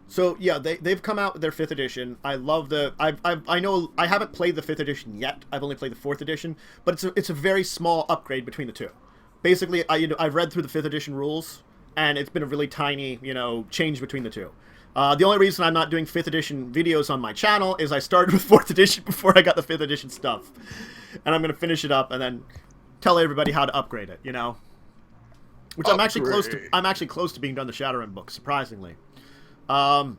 So yeah, they've come out with their 5th edition. I love I know I haven't played the 5th edition yet. I've only played the 4th edition, but it's a very small upgrade between the two. basically, I've read through the 5th edition rules, and it's been a really tiny, change between the two. The only reason I'm not doing 5th edition videos on my channel is I started with 4th edition before I got the 5th edition stuff. And I'm going to finish it up and then tell everybody how to upgrade it, Which I'm actually close to being done the Shadowrun book, surprisingly. But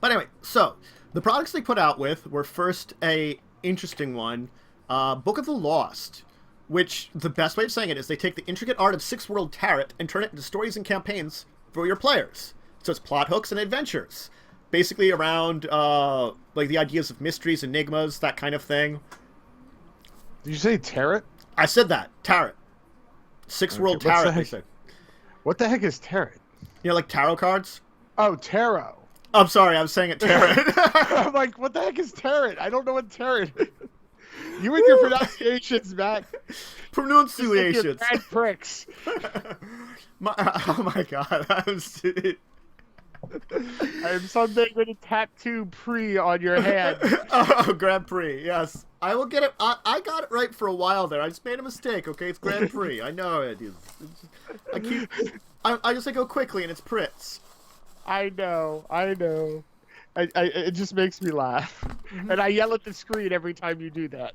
anyway, so the products they put out with were first a interesting one, Book of the Lost, which the best way of saying it is they take the intricate art of Six World Tarot and turn it into stories and campaigns for your players. So it's plot hooks and adventures, basically around like the ideas of mysteries, enigmas, that kind of thing. Did you say tarot? I said that. Tarot. Six World Tarot, they said. What the heck is tarot? Like tarot cards? Oh, tarot. I'm sorry, I was saying it tarot. I'm like, what the heck is tarot? I don't know what tarot is. You and your pronunciations, Matt. Pronunciations. Like bad pricks. Oh my god. I am someday going to tattoo pre on your hand. Oh, Grand Prix, yes. I will get it. I got it right for a while there. I just made a mistake, okay? It's Grand Prix. I know it. I just go quickly and it's Pritz. I know. It just makes me laugh. Mm-hmm. And I yell at the screen every time you do that.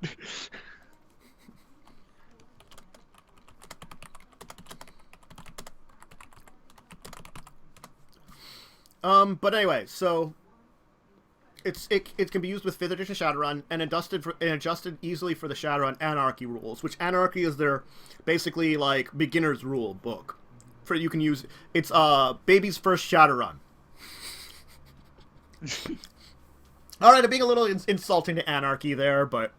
But anyway, so it can be used with 5th edition Shadowrun and adjusted easily for the Shadowrun Anarchy rules, which Anarchy is their basically like beginner's rule book. You can use it's baby's first Shadowrun. All right, I'm being a little insulting to Anarchy there, but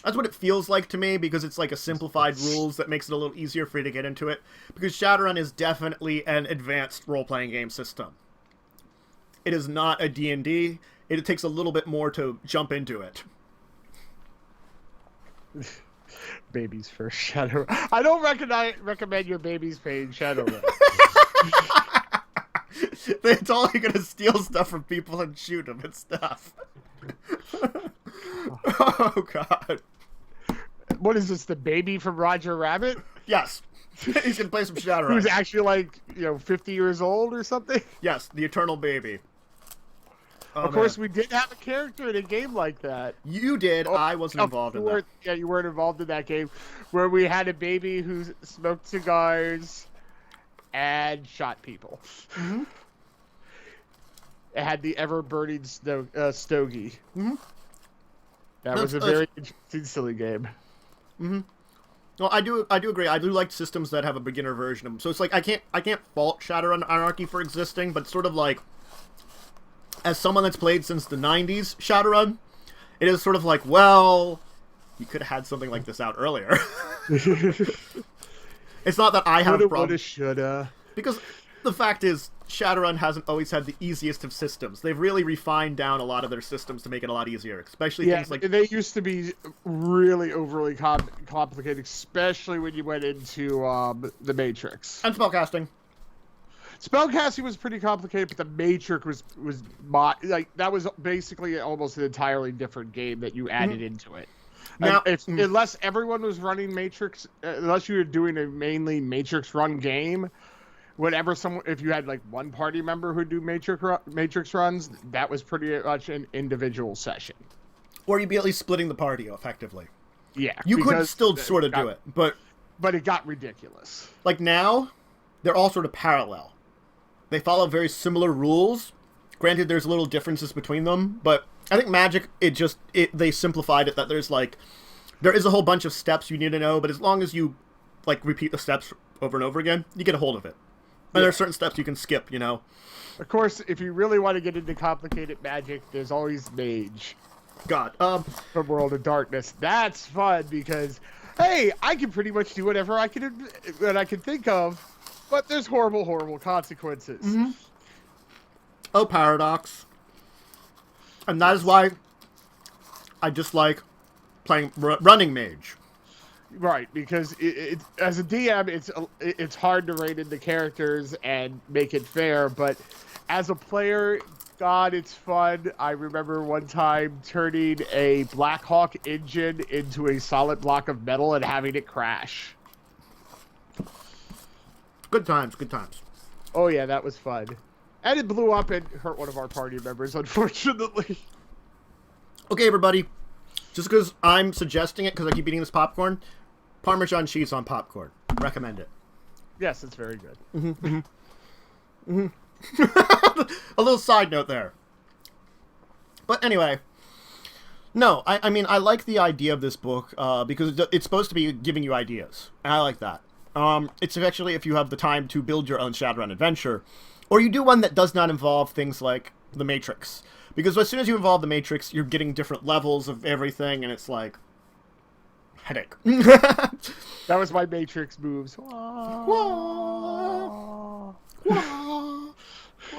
that's what it feels like to me because it's like a simplified rules that makes it a little easier for you to get into it. Because Shadowrun is definitely an advanced role-playing game system. It is not a D&D. It takes a little bit more to jump into it. Baby's first Shadowrun. I don't recommend your babies playing Shadowrun. It's all you're gonna steal stuff from people and shoot them and stuff. Oh god. What is this, the baby from Roger Rabbit? Yes. He's gonna play some Shadowrun. Who's actually like, 50 years old or something? Yes, the eternal baby. Oh, of course, we did have a character in a game like that. You did. I wasn't involved in that. Yeah, you weren't involved in that game, where we had a baby who smoked cigars and shot people. Mm-hmm. It had the ever-burning stogie. Mm-hmm. That was a very interesting, silly game. Mm-hmm. Well, I do agree. I do like systems that have a beginner version of them. So it's like I can't fault Shadowrun Anarchy for existing, but it's sort of like, as someone that's played since the 90s Shadowrun, it is sort of like, well, you could have had something like this out earlier. It's not that I have a problem. Woulda, shoulda. Because the fact is, Shadowrun hasn't always had the easiest of systems. They've really refined down a lot of their systems to make it a lot easier, especially things like... they used to be really overly complicated, especially when you went into the Matrix. And spellcasting. Spellcasting was pretty complicated, but the Matrix was that was basically almost an entirely different game that you added into it. Now, unless everyone was running Matrix, unless you were doing a mainly Matrix run game, if you had like one party member who'd do Matrix runs, that was pretty much an individual session. Or you'd be at least splitting the party effectively. Yeah, you could still sort of do it, but it got ridiculous. Like now, they're all sort of parallel. They follow very similar rules. Granted, there's little differences between them, but I think Magic, they simplified it that there is a whole bunch of steps you need to know, but as long as you like repeat the steps over and over again, you get a hold of it. And there are certain steps you can skip, Of course, if you really want to get into complicated Magic, there's always Mage. God. From World of Darkness. That's fun because, hey, I can pretty much do whatever I can think of, but there's horrible, horrible consequences. Mm-hmm. Oh, Paradox. And that is why I just like playing running Mage. Right, because as a DM, it's hard to rein in the characters and make it fair, but as a player, God, it's fun. I remember one time turning a Black Hawk engine into a solid block of metal and having it crash. Good times, good times. Oh yeah, that was fun. And it blew up and hurt one of our party members, unfortunately. Okay, everybody. Just because I'm suggesting it, because I keep eating this popcorn, Parmesan cheese on popcorn. Recommend it. Yes, it's very good. A little side note there. But anyway, no, I mean, I like the idea of this book because it's supposed to be giving you ideas. And I like that. It's actually if you have the time to build your own Shadowrun adventure, or you do one that does not involve things like the Matrix. Because as soon as you involve the Matrix, you're getting different levels of everything, and it's like... headache. That was my Matrix moves.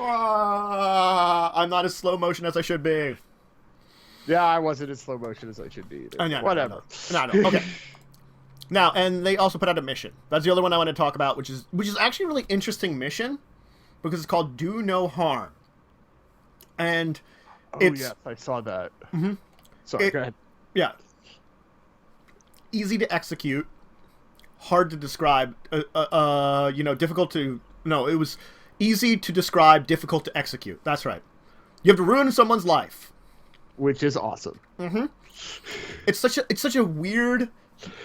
I'm not as slow motion as I should be. Yeah, I wasn't as slow motion as I should be either. No, Whatever. No. Okay. Now, and they also put out a mission. That's the other one I want to talk about, which is actually a really interesting mission, because it's called Do No Harm. And yes, I saw that. Mm-hmm. Sorry, go ahead. Yeah. Easy to execute, hard to describe, difficult to... No, it was easy to describe, difficult to execute. That's right. You have to ruin someone's life. Which is awesome. Mm-hmm. It's such a weird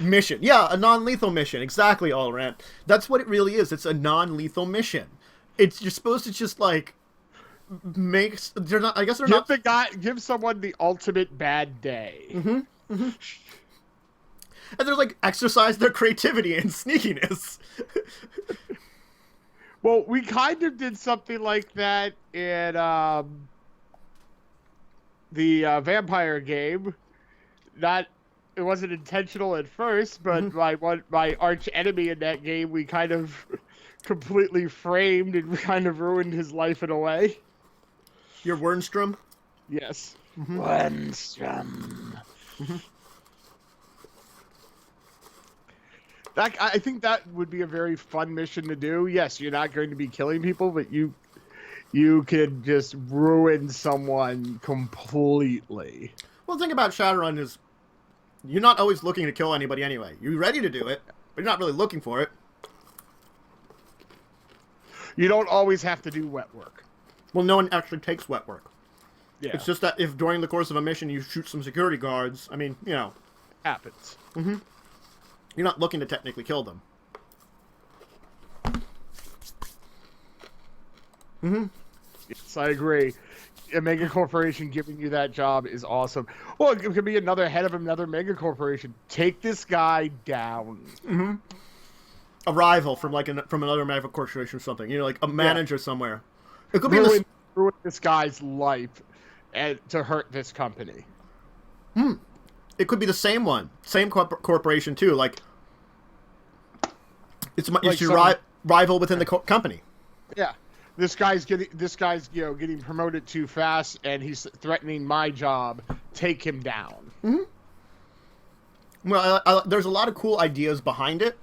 mission. Yeah, a non-lethal mission. Exactly, Allrant. That's what it really is. It's a non-lethal mission. You're supposed to just, like, they're not... I guess they're not... Give someone the ultimate bad day. Mm-hmm. Mm-hmm. And they're like, exercise their creativity and sneakiness. Well, we kind of did something like that in the vampire game. It wasn't intentional at first, but my arch enemy in that game, we kind of completely framed and kind of ruined his life in a way. Your Wernstrom? Yes. Mm-hmm. Wernstrom. Mm-hmm. I think that would be a very fun mission to do. Yes, you're not going to be killing people, but you could just ruin someone completely. Well, the thing about Shadowrun is you're not always looking to kill anybody anyway. You're ready to do it, but you're not really looking for it. You don't always have to do wet work. Well, no one actually takes wet work. Yeah. It's just that if during the course of a mission you shoot some security guards, I mean, Happens. Mm-hmm. You're not looking to technically kill them. Mm-hmm. Yes, I agree. A mega corporation giving you that job is awesome. Well, it could be another head of another mega corporation. Take this guy down. Mm-hmm. A rival from from another mega corporation or something. Like a manager somewhere. It could be ruin this guy's life to hurt this company. It could be the same one, same corporation too. Like it's your rival within the company. Yeah, this guy's getting promoted too fast, and he's threatening my job. Take him down. Mm-hmm. Well, there's a lot of cool ideas behind it,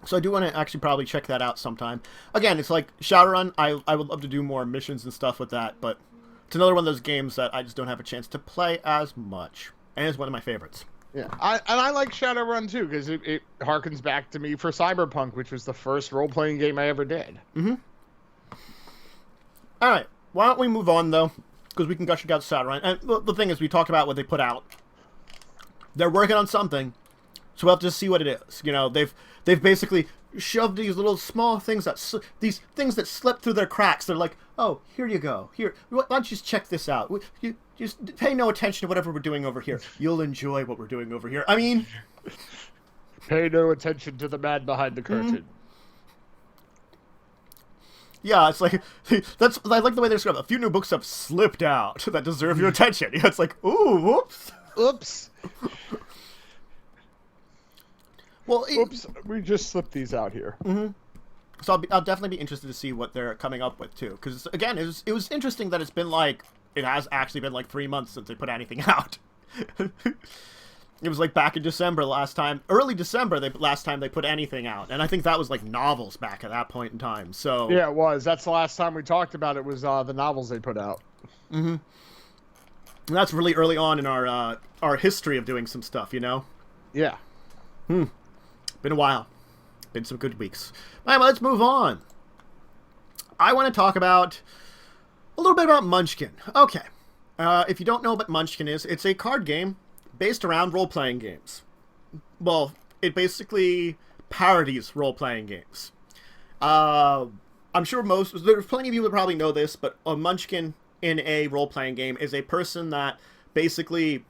so I do want to actually probably check that out sometime. Again, it's like Shadowrun. I would love to do more missions and stuff with that, but it's another one of those games that I just don't have a chance to play as much. And it's one of my favorites. Yeah, I like Shadowrun too because it harkens back to me for Cyberpunk, which was the first role-playing game I ever did. Mm-hmm. All right, why don't we move on though? Because we can gush about Shadowrun. And the thing is, we talked about what they put out. They're working on something, so we'll have to see what it is. They've basically shoved these little small things that slip through their cracks. They're like, oh, here you go. Here, why don't you just check this out? You just pay no attention to whatever we're doing over here. You'll enjoy what we're doing over here. I mean, pay no attention to the man behind the curtain. Mm-hmm. Yeah, it's like I like the way they describe it. A few new books have slipped out that deserve your attention. Yeah, it's like, ooh, whoops. Oops. Well, oops, we just slipped these out here. Mm-hmm. So I'll definitely be interested to see what they're coming up with too. Because again, it was interesting that it has actually been like 3 months since they put anything out. It was like back in December early December, last time they put anything out. And I think that was like novels back at that point in time. So Yeah, it was. That's the last time we talked about it was the novels they put out. Mm-hmm. And that's really early on in our history of doing some stuff, you know? Yeah. Been a while. Been some good weeks. All right, well, let's move on. I want to talk about a little bit about Munchkin. Okay. If you don't know what Munchkin is, it's a card game based around role-playing games. Well, it basically parodies role-playing games. I'm sure there's plenty of you that probably know this, but a Munchkin in a role-playing game is a person that basically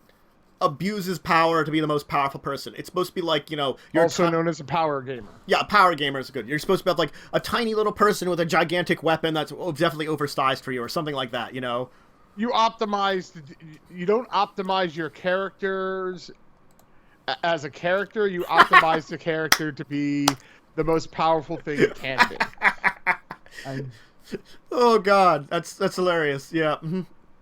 abuses power to be the most powerful person. It's supposed to be like, you're also known as a power gamer. Yeah, a power gamer is good. You're supposed to be like a tiny little person with a gigantic weapon that's definitely oversized for you or something like that, You don't optimize your characters as a character. You optimize the character to be the most powerful thing it can be. Oh God, that's hilarious. Yeah. Mm-hmm.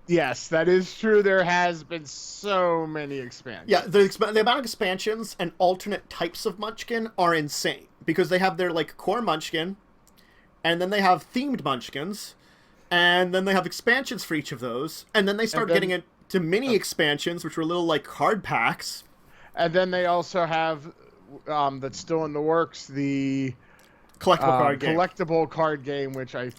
Yes, that is true. There has been so many expansions. Yeah, the amount of expansions and alternate types of Munchkin are insane because they have their like core Munchkin, and then they have themed Munchkins, and then they have expansions for each of those, and then they start getting into mini expansions, which were little like card packs. And then they also have that's still in the works, the collectible card game, which I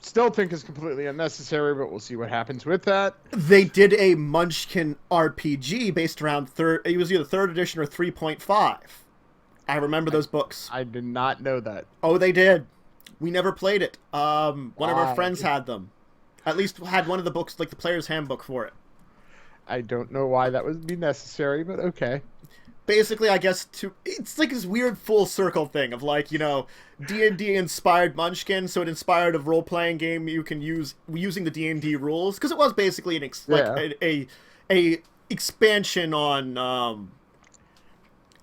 still think is completely unnecessary, but we'll see what happens with that. They did a Munchkin RPG based around it was either 3rd edition or 3.5. I remember those books. I did not know that. Oh, they did. We never played it. One of our friends had them. At least had one of the books, like the player's handbook for it. I don't know why that would be necessary, but okay. Basically, I guess it's like this weird full circle thing of like, D&D inspired Munchkin, so it inspired a role-playing game you can use using the D&D rules, because it was basically a expansion on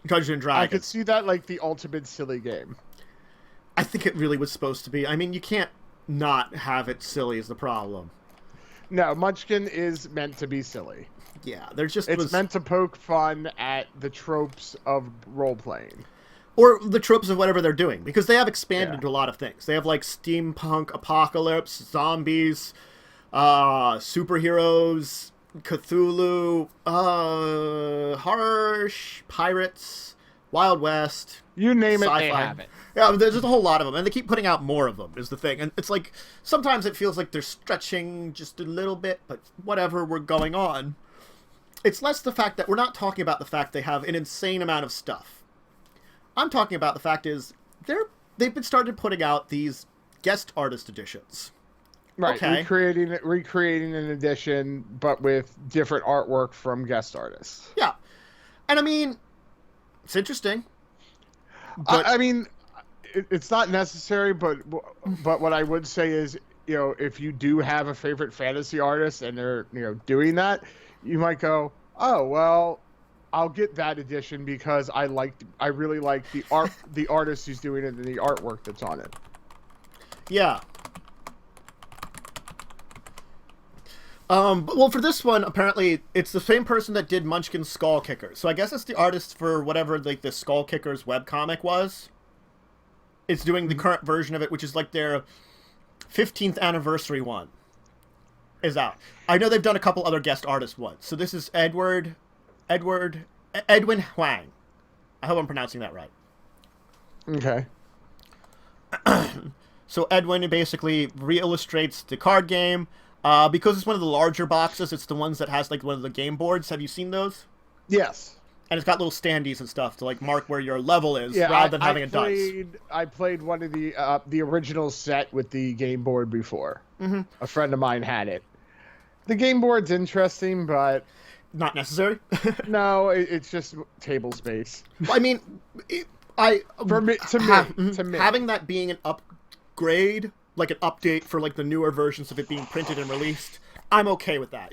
Dungeons and Dragons. I could see that like the ultimate silly game. I think it really was supposed to be. I mean, you can't not have it silly is the problem. No, Munchkin is meant to be silly. Yeah, it's meant to poke fun at the tropes of role-playing. Or the tropes of whatever they're doing, because they have expanded into a lot of things. They have, like, steampunk, apocalypse, zombies, superheroes, Cthulhu, horror, pirates, Wild West. You name sci-fi. It, they have it. Yeah, there's a whole lot of them, and they keep putting out more of them, is the thing. And it's like, sometimes it feels like they're stretching just a little bit, but whatever, we're going on. It's less the fact that we're not talking about the fact they have an insane amount of stuff. I'm talking about the fact is they've been started putting out these guest artist editions. Right, okay. recreating an edition, but with different artwork from guest artists. Yeah. And I mean, it's interesting. But... I mean, it's not necessary, but what I would say is, if you do have a favorite fantasy artist and they're, doing that, you might go, oh, well, I'll get that edition because I really like the artist who's doing it and the artwork that's on it. Yeah. Well, for this one, apparently, it's the same person that did Munchkin Skull Kickers. So I guess it's the artist for whatever, like, the Skull Kickers webcomic was. It's doing the current version of it, which is, like, their 15th anniversary one. Is out. I know they've done a couple other guest artist ones. So this is Edwin Huang. I hope I'm pronouncing that right. Okay. So Edwin basically re-illustrates the card game. Because it's one of the larger boxes, it's the ones that has like one of the game boards. Have you seen those? Yes. And it's got little standees and stuff to like mark where your level is, rather than having a dice. I played one of the original set with the game board before. Mm-hmm. A friend of mine had it. The game board's interesting, but not necessary. No, it's just table space. I mean, to me, having that being an upgrade, like an update for like the newer versions of it being printed and released, I'm okay with that.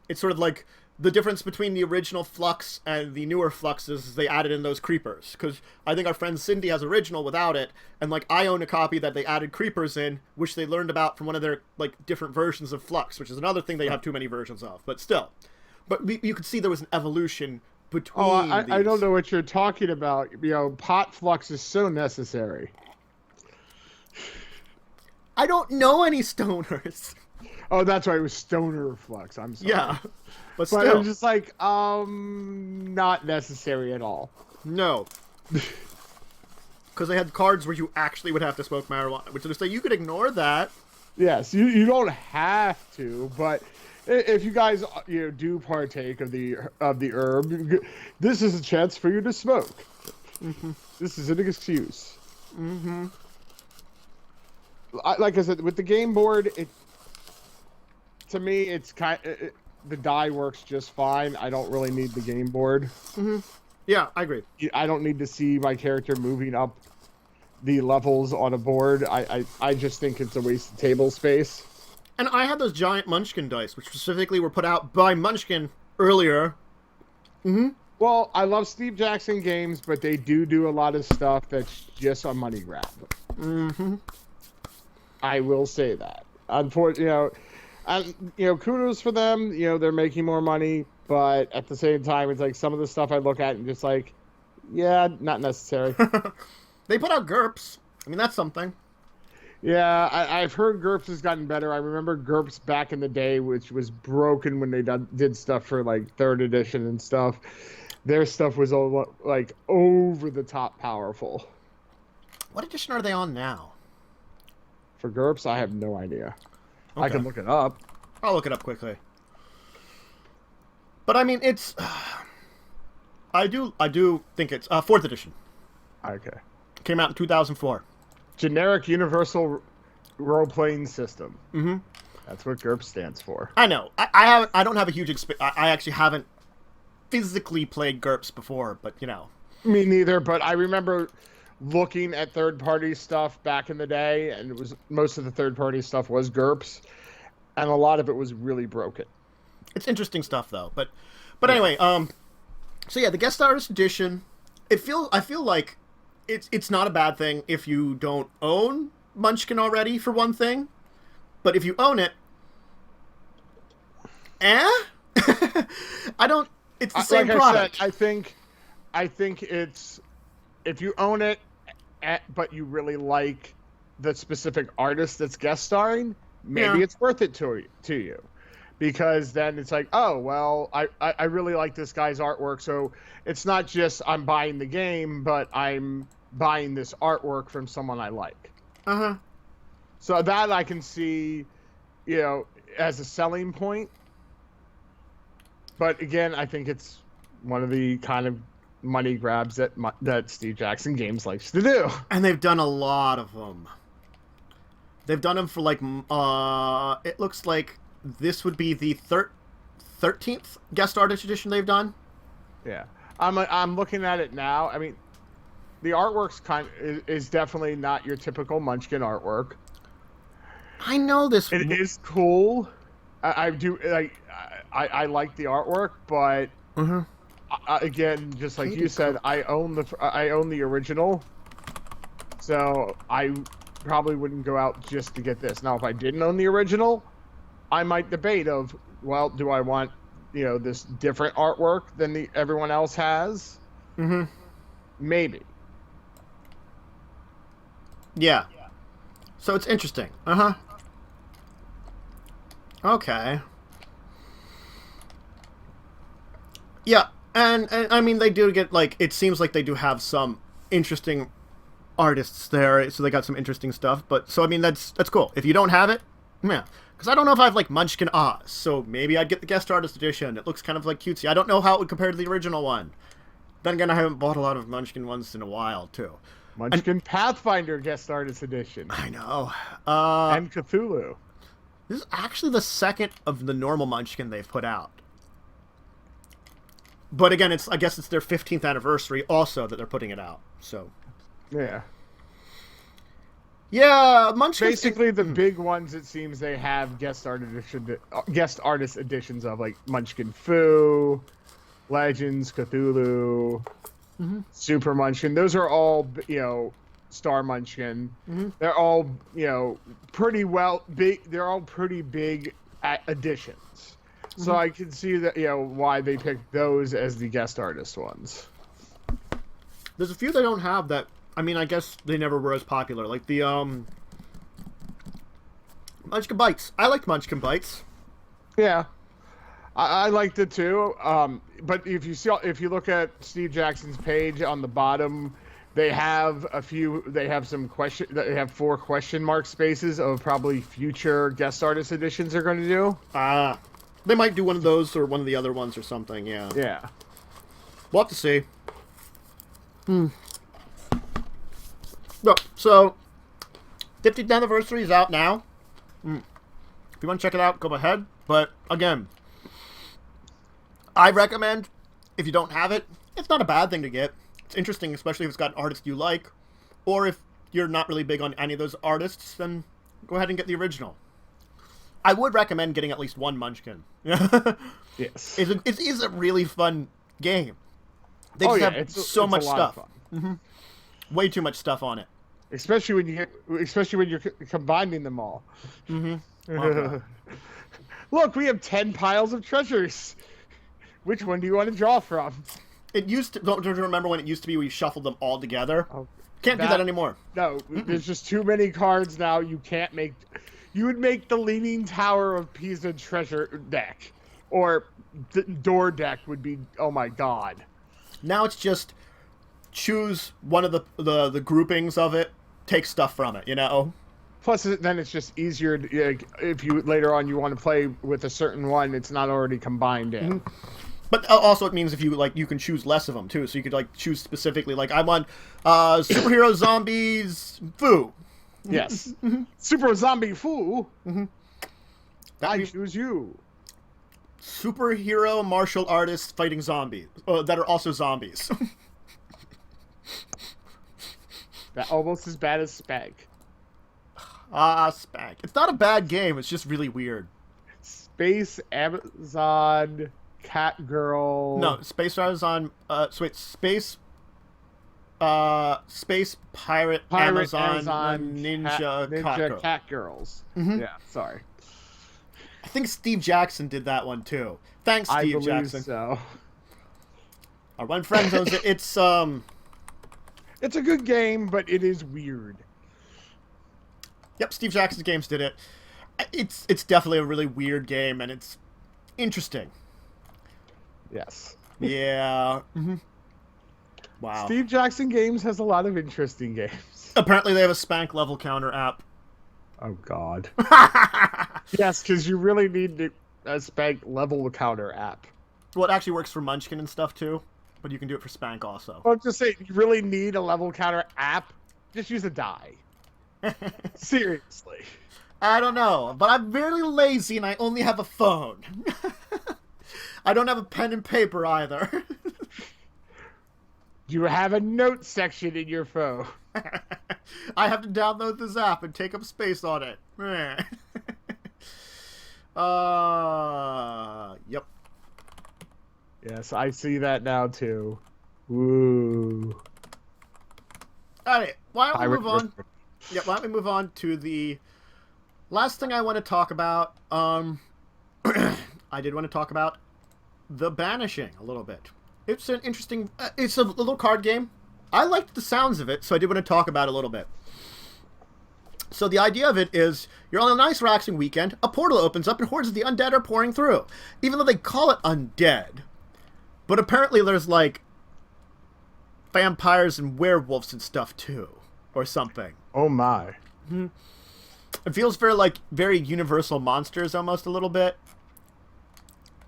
It's sort of like the difference between the original Flux and the newer Fluxes is they added in those creepers. Because I think our friend Cindy has original without it, and like I own a copy that they added creepers in, which they learned about from one of their like different versions of Flux, which is another thing they have too many versions of. But still, But you could see there was an evolution between I don't these. know what you're talking about. Pot flux is so necessary. I don't know any stoners. Oh, that's right. It was stoner flux. I'm sorry. Yeah, but But still, it was just like, not necessary at all. no. Because they had cards where you actually would have to smoke marijuana, which is to say you could ignore that. Yes, you don't have to, but if you guys do partake of the herb, this is a chance for you to smoke. Mm-hmm. This is an excuse. Mm-hmm. Like I said, with the game board, to me it's the die works just fine. I don't really need the game board. Mm-hmm. Yeah, I agree. I don't need to see my character moving up the levels on a board. I just think it's a waste of table space. And I had those giant munchkin dice, which specifically were put out by Munchkin earlier. Mm-hmm. Well, I love Steve Jackson games, but they do a lot of stuff that's just a money grab. Mm-hmm. I will say that. Unfortunately, kudos for them. They're making more money, but at the same time, it's like some of the stuff I look at and just like, yeah, not necessary. They put out GURPS. I mean, that's something. Yeah, I've heard GURPS has gotten better. I remember GURPS back in the day, which was broken when they did stuff for like 3rd edition and stuff. Their stuff was all like over the top powerful. What edition are they on now? For GURPS, I have no idea. Okay. I can look it up. I'll look it up quickly. But I mean, it's. I do think it's 4th edition. Okay. Came out in 2004. Generic Universal Role-Playing System. Mm-hmm. That's what GURPS stands for. I know. I don't have a huge experience. I actually haven't physically played GURPS before, but Me neither, but I remember looking at third-party stuff back in the day, and it was most of the third-party stuff was GURPS, and a lot of it was really broken. It's interesting stuff though. But anyway, so yeah, the guest artist edition. I feel like it's not a bad thing if you don't own Munchkin already, for one thing. But if you own it, I don't. It's the same like product. I said, I think it's if you own it, but you really like the specific artist that's guest starring, maybe it's worth it to you. Because then it's like, oh, well, I really like this guy's artwork. So it's not just I'm buying the game, but I'm buying this artwork from someone I like. Uh-huh. So that I can see, as a selling point. But again, I think it's one of the kind of money grabs that Steve Jackson Games likes to do. And they've done a lot of them. They've done them for like, it looks like this would be the 13th guest artist edition they've done. Yeah, I'm looking at it now. I mean, the artwork's is definitely not your typical Munchkin artwork. I know this. It is cool. I do like. I like the artwork, but again, just like you said, I own the original, so I probably wouldn't go out just to get this. Now, if I didn't own the original, I might debate of, well, do I want, this different artwork than everyone else has? Mm-hmm. Maybe. Yeah. So it's interesting. Uh-huh. Okay. Yeah, and I mean, they do get, like, it seems like they do have some interesting artists there, so they got some interesting stuff, but, so, I mean, that's cool. If you don't have it, yeah. Because I don't know if I have, like, Munchkin Oz, so maybe I'd get the guest artist edition. It looks kind of, like, cutesy. I don't know how it would compare to the original one. Then again, I haven't bought a lot of Munchkin ones in a while, too. Munchkin Pathfinder guest artist edition. I know. And Cthulhu. This is actually the second of the normal Munchkin they've put out. But again, I guess it's their 15th anniversary also that they're putting it out. So, yeah. Yeah, Munchkin. Basically, the big ones, it seems they have guest artist editions of, like, Munchkin Fu, Legends, Cthulhu, Super Munchkin. Those are all, Star Munchkin. Mm-hmm. They're all, pretty well big. They're all pretty big editions. So I can see that, why they picked those as the guest artist ones. There's a few they don't have that, I mean, I guess they never were as popular. Like the, Munchkin Bites. I liked Munchkin Bites. Yeah. I liked it too. But if you look at Steve Jackson's page on the bottom, they have some question. They have 4 question mark spaces of probably future guest artist editions they're going to do. They might do one of those or one of the other ones or something. Yeah. Yeah. We'll have to see. No, so 50th anniversary is out now. If you want to check it out, go ahead. But again, I recommend if you don't have it, it's not a bad thing to get. It's interesting, especially if it's got an artist you like, or if you're not really big on any of those artists, then go ahead and get the original. I would recommend getting at least one Munchkin. Yes. It is a really fun game. They just have so much stuff. Way too much stuff on it. Especially when you're combining them all. Okay. Look, we have 10 piles of treasures. Which one do you want to draw from? It used to. Don't you remember when it used to be we shuffled them all together? Can't do that anymore. No, there's just too many cards now. You can't make. You would make the Leaning Tower of Pisa treasure deck, or the door deck would be. Oh my god! Now it's just choose one of the groupings of it, take stuff from it. Plus, then it's just easier if you later on you want to play with a certain one. It's not already combined in. But also it means if you can choose less of them too. So you could choose specifically I want superhero zombies foo. Yes. Super zombie foo. I choose you. Superhero martial artists fighting zombies that are also zombies. That almost as bad as Spag. Spag. It's not a bad game. It's just really weird. Space Amazon Cat Girl. No, Space Amazon. Space Pirate Amazon Ninja Cat Girls. Yeah, sorry. I think Steve Jackson did that one too. Thanks, Steve Jackson. So. Our one friend owns it. It's a good game, but it is weird. Yep, Steve Jackson's games did it. It's definitely a really weird game, and it's interesting. Yes. Yeah. Wow. Steve Jackson Games has a lot of interesting games. Apparently they have a Spank level counter app. Oh, God. Yes, because you really need a Spank level counter app. Well, it actually works for Munchkin and stuff, too. But you can do it for Spank also. Well, I'm just saying, you really need a level counter app? Just use a die. Seriously. I don't know, but I'm very lazy and I only have a phone. I don't have a pen and paper either. You have a note section in your phone. I have to download this app and take up space on it. Yep. Yes, I see that now too. Woo. Alright, why don't we move on? Yeah, why don't we move on to the last thing I want to talk about? I did want to talk about the Banishing a little bit. It's an interesting... it's a little card game. I liked the sounds of it, so I did want to talk about it a little bit. So the idea of it is, you're on a nice relaxing weekend, a portal opens up and hordes of the undead are pouring through. Even though they call it undead. But apparently there's, vampires and werewolves and stuff, too. Or something. Oh, my. It feels very Universal Monsters, almost, a little bit.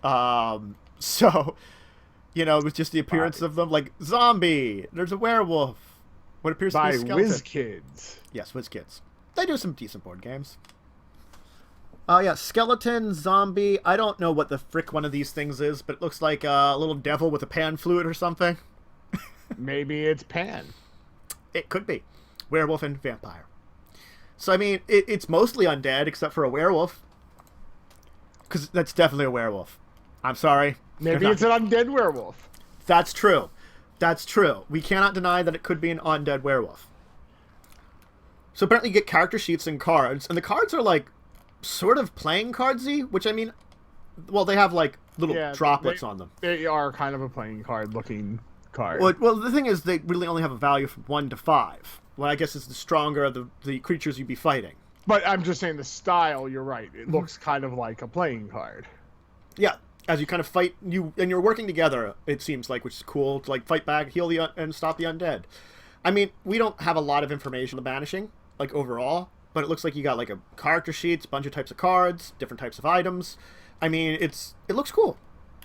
So... with just the appearance of them, zombie, there's a werewolf. What appears to be a skeleton. WizKids. Yes, WizKids. They do some decent board games. Yeah, skeleton, zombie. I don't know what the frick one of these things is, but it looks like a little devil with a pan flute or something. Maybe it's Pan. It could be. Werewolf and vampire. So, I mean, it's mostly undead, except for a werewolf. Because that's definitely a werewolf. I'm sorry. Maybe it's an undead werewolf. That's true. That's true. We cannot deny that it could be an undead werewolf. So apparently you get character sheets and cards, and the cards are sort of playing cardsy, which I mean, Well, they have like little Yeah, droplets on them. They are kind of a playing card looking card. Well, the thing is, they really only have a value from 1 to 5. Well, I guess it's the stronger the creatures you'd be fighting. But I'm just saying the style, you're right. It looks kind of like a playing card. Yeah, as you kind of fight, you're working together, it seems like, which is cool, to like fight back, heal and stop the undead. I mean, we don't have a lot of information on the banishing, like overall, but it looks like you got like a character sheets, bunch of types of cards, different types of items. I mean, it looks cool.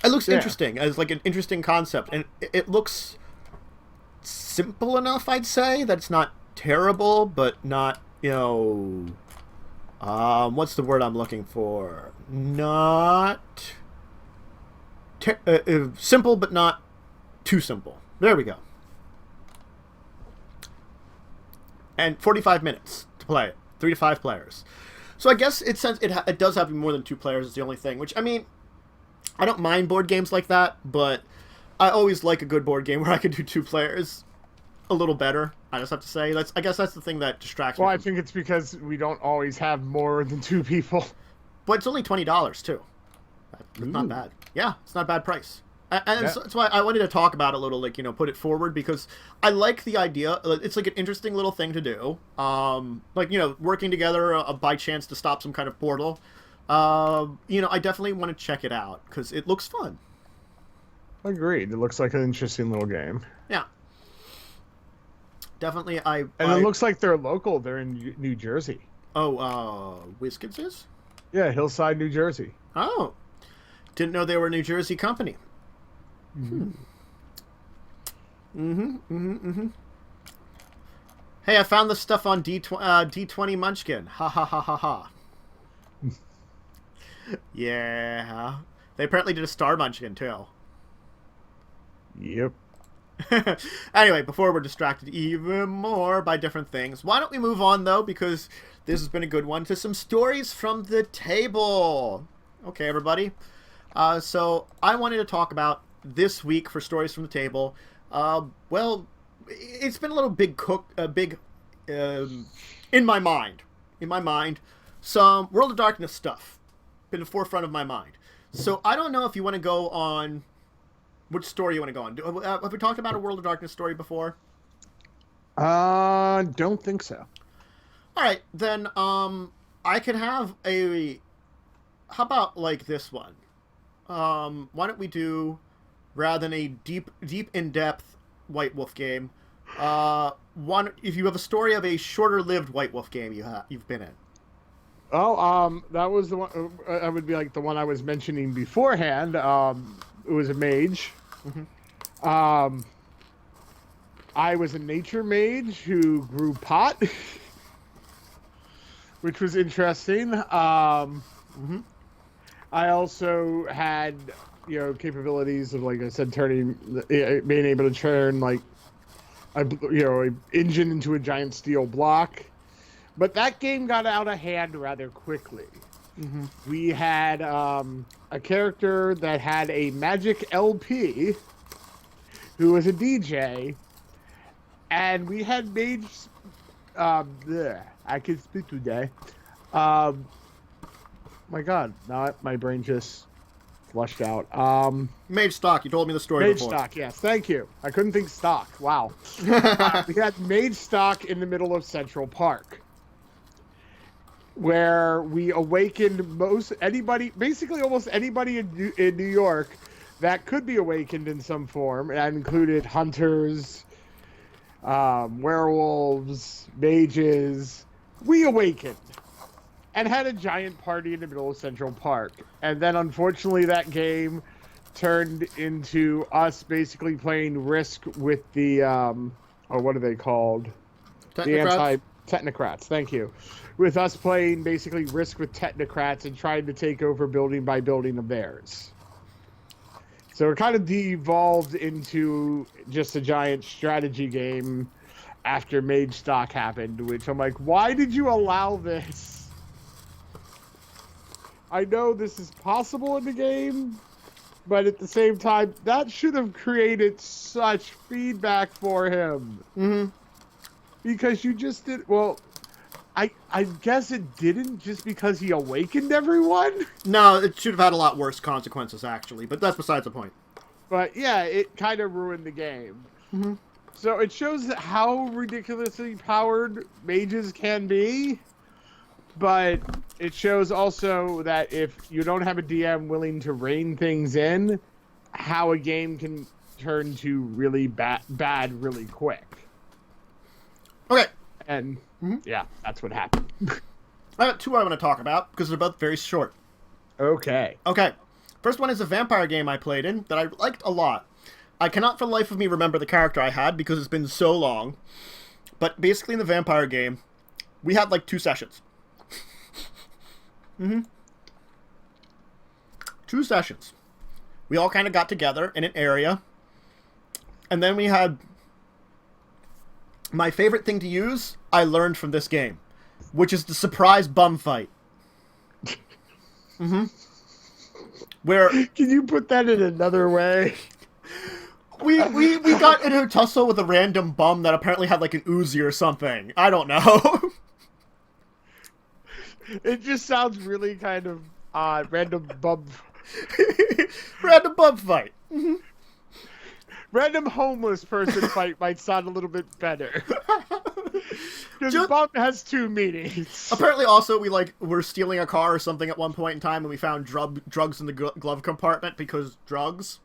It looks interesting, as like an interesting concept, and it looks simple enough, I'd say, that it's not terrible, but not, what's the word I'm looking for? Not simple, but not too simple. There we go. And 45 minutes to play it. 3 to 5 players. So I guess it does have more than 2 players is the only thing, which, I mean, I don't mind board games like that, but I always like a good board game where I can do 2 players a little better. I just have to say, I guess that's the thing that distracts me. Well, I think it's because we don't always have more than 2 people. But it's only $20 too. That's not bad. Yeah, it's not a bad price. And so that's why I wanted to talk about it a little, like, put it forward, because I like the idea. It's like an interesting little thing to do. Working together by chance to stop some kind of portal. I definitely want to check it out because it looks fun. Agreed. It looks like an interesting little game. Yeah. Definitely, it looks like they're local. They're in New Jersey. Oh, WizKids is? Yeah, Hillside, New Jersey. Oh. Didn't know they were a New Jersey company. Hey, I found this stuff on D20 Munchkin. Ha ha ha ha ha. Yeah. They apparently did a Star Munchkin, too. Yep. Anyway, before we're distracted even more by different things, why don't we move on, though, because this has been a good one, to some stories from the table. Okay, everybody. So I wanted to talk about this week for stories from the table. Well, it's been a little in my mind, some World of Darkness stuff been the forefront of my mind. So I don't know if you want to go on which story you want to go on. Have we talked about a World of Darkness story before? Don't think so. All right, then I could have how about like this one? Why don't we do, rather than a deep in-depth White Wolf game, if you have a story of a shorter-lived White Wolf game you've been in. Oh, that was the one. I would be like the one I was mentioning beforehand. It was a mage. Mm-hmm. I was a nature mage who grew pot, which was interesting. Mm-hmm. I also had, capabilities of, like I said, being able to turn like an engine into a giant steel block. But that game got out of hand rather quickly. Mm-hmm. We had a character that had a magic LP who was a DJ, and we had mages. I can speak today. My God, now my brain just flushed out. Mage stock. You told me the story mage before. Mage stock, yes. Thank you. I couldn't think stock. Wow. We had mage stock in the middle of Central Park, where we awakened almost anybody in New York that could be awakened in some form. That included hunters, werewolves, mages. We awakened and had a giant party in the middle of Central Park. And then, unfortunately, that game turned into us basically playing Risk with the, what are they called? Technocrats? The Technocrats, thank you. With us playing basically Risk with Technocrats and trying to take over building by building of theirs. So it kind of devolved into just a giant strategy game after Mage Stock happened, which I'm like, why did you allow this? I know this is possible in the game, but at the same time, that should have created such feedback for him. Mm-hmm. Because you just did, I guess it didn't just because he awakened everyone. No, it should have had a lot worse consequences, actually, but that's besides the point. But yeah, it kind of ruined the game. Mm-hmm. So it shows how ridiculously powered mages can be, but it shows also that if you don't have a DM willing to rein things in, how a game can turn to really bad really quick. Okay. And yeah, that's what happened. I got two I want to talk about because they're both very short. Okay. Okay. First one is a vampire game I played in that I liked a lot. I cannot for the life of me remember the character I had because it's been so long. But basically in the vampire game, we had like 2 sessions. 2 sessions. We all kind of got together in an area. And then we had... My favorite thing to use, I learned from this game. Which is the surprise bum fight. Where... Can you put that in another way? We got in a tussle with a random bum that apparently had like an Uzi or something. I don't know. It just sounds really kind of random bum. Random bum fight. Random homeless person fight might sound a little bit better. Because bum has 2 meanings. Apparently also we were stealing a car or something at one point in time and we found drugs in the glove compartment because drugs.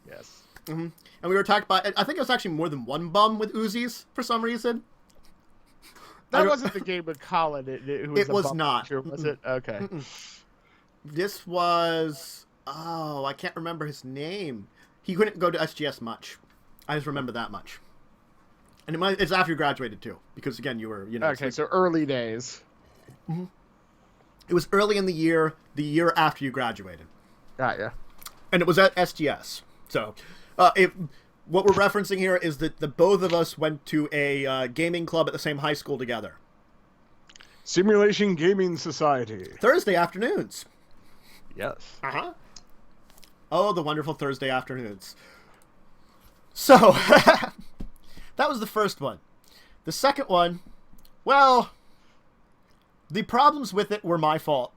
Yes. And we were attacked by, I think it was actually more than one bum with Uzis for some reason. That wasn't the game with Colin. It was not. Sure, was it? Okay. This was, I can't remember his name. He couldn't go to SGS much. I just remember that much. And it's after you graduated too, because again, you were, Okay, so early days. It was early in the year after you graduated. Got ya. And it was at SGS. So, what we're referencing here is that the both of us went to a gaming club at the same high school together. Simulation Gaming Society. Thursday afternoons. Yes. Oh, the wonderful Thursday afternoons. So, that was the first one. The second one, well, the problems with it were my fault.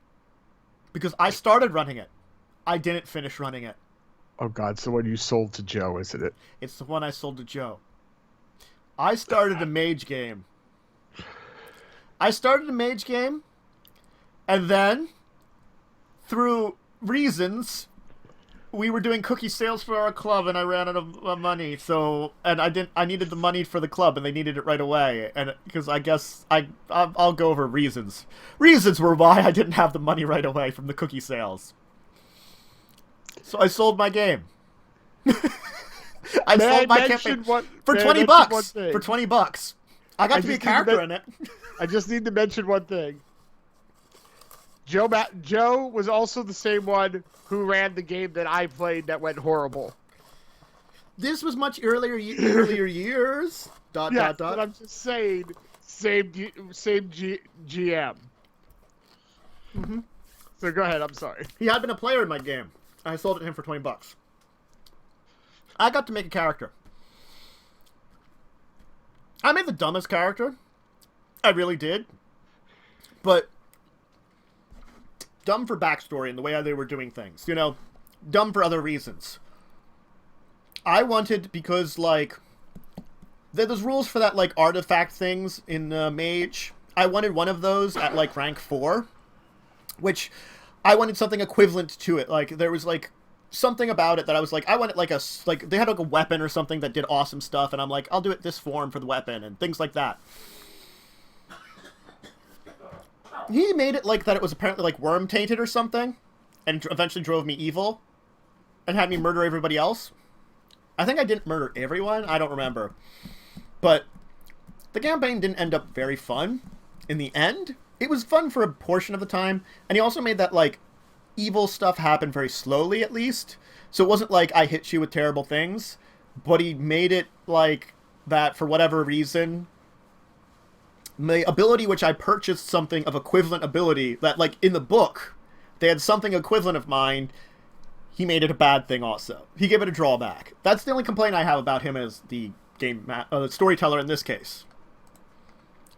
Because I started running it. I didn't finish running it. Oh god, so what you sold to Joe, isn't it? It's the one I sold to Joe. I started a mage game. And then, through reasons, we were doing cookie sales for our club, and I ran out of money. So, and I needed the money for the club, and they needed it right away. And because I guess I'll go over reasons. Reasons were why I didn't have the money right away from the cookie sales. So I sold my game. I sold my campaign for $20. For $20, I got to be a character in it. I just need to mention one thing. Joe was also the same one who ran the game that I played that went horrible. This was much earlier years. But I'm just saying, same GM. So go ahead. I'm sorry. He had been a player in my game. I sold it to him for $20. I got to make a character. I made the dumbest character. I really did. But dumb for backstory and the way they were doing things. Dumb for other reasons. I wanted, because, there's rules for that, artifact things in Mage. I wanted one of those at, rank 4. Which... I wanted something equivalent to it. There was, something about it that I was I wanted, they had, a weapon or something that did awesome stuff, and I'm like, I'll do it this form for the weapon, and things like that. He made it that it was apparently, worm-tainted or something, and eventually drove me evil, and had me murder everybody else. I think I didn't murder everyone, I don't remember. But the campaign didn't end up very fun in the end. It was fun for a portion of the time, and he also made that, evil stuff happen very slowly, at least. So it wasn't I hit you with terrible things, but he made it, that for whatever reason, my ability, which I purchased something of equivalent ability, that, in the book, they had something equivalent of mine, he made it a bad thing also. He gave it a drawback. That's the only complaint I have about him as the game storyteller in this case.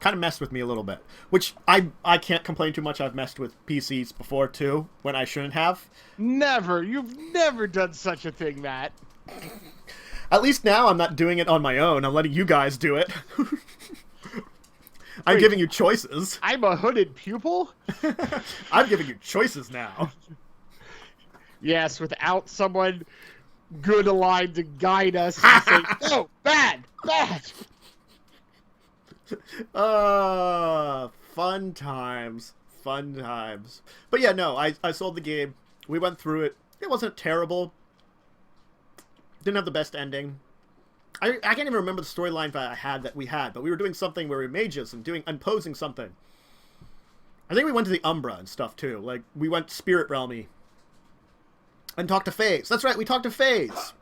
kind of messed with me a little bit. Which I can't complain too much. I've messed with PCs before too, when I shouldn't have. Never. You've never done such a thing, Matt. At least now I'm not doing it on my own. I'm letting you guys do it. I'm giving you choices. I'm a hooded pupil? I'm giving you choices now. Yes, without someone good aligned to guide us and say, no, bad. Fun times. But yeah, no, I sold the game. We went through it. It wasn't terrible. Didn't have the best ending. I can't even remember the storyline that we had, but we were doing something where we were mages and imposing something. I think we went to the Umbra and stuff too. Like, we went Spirit Realmy and talked to Fays. That's right, we talked to Fays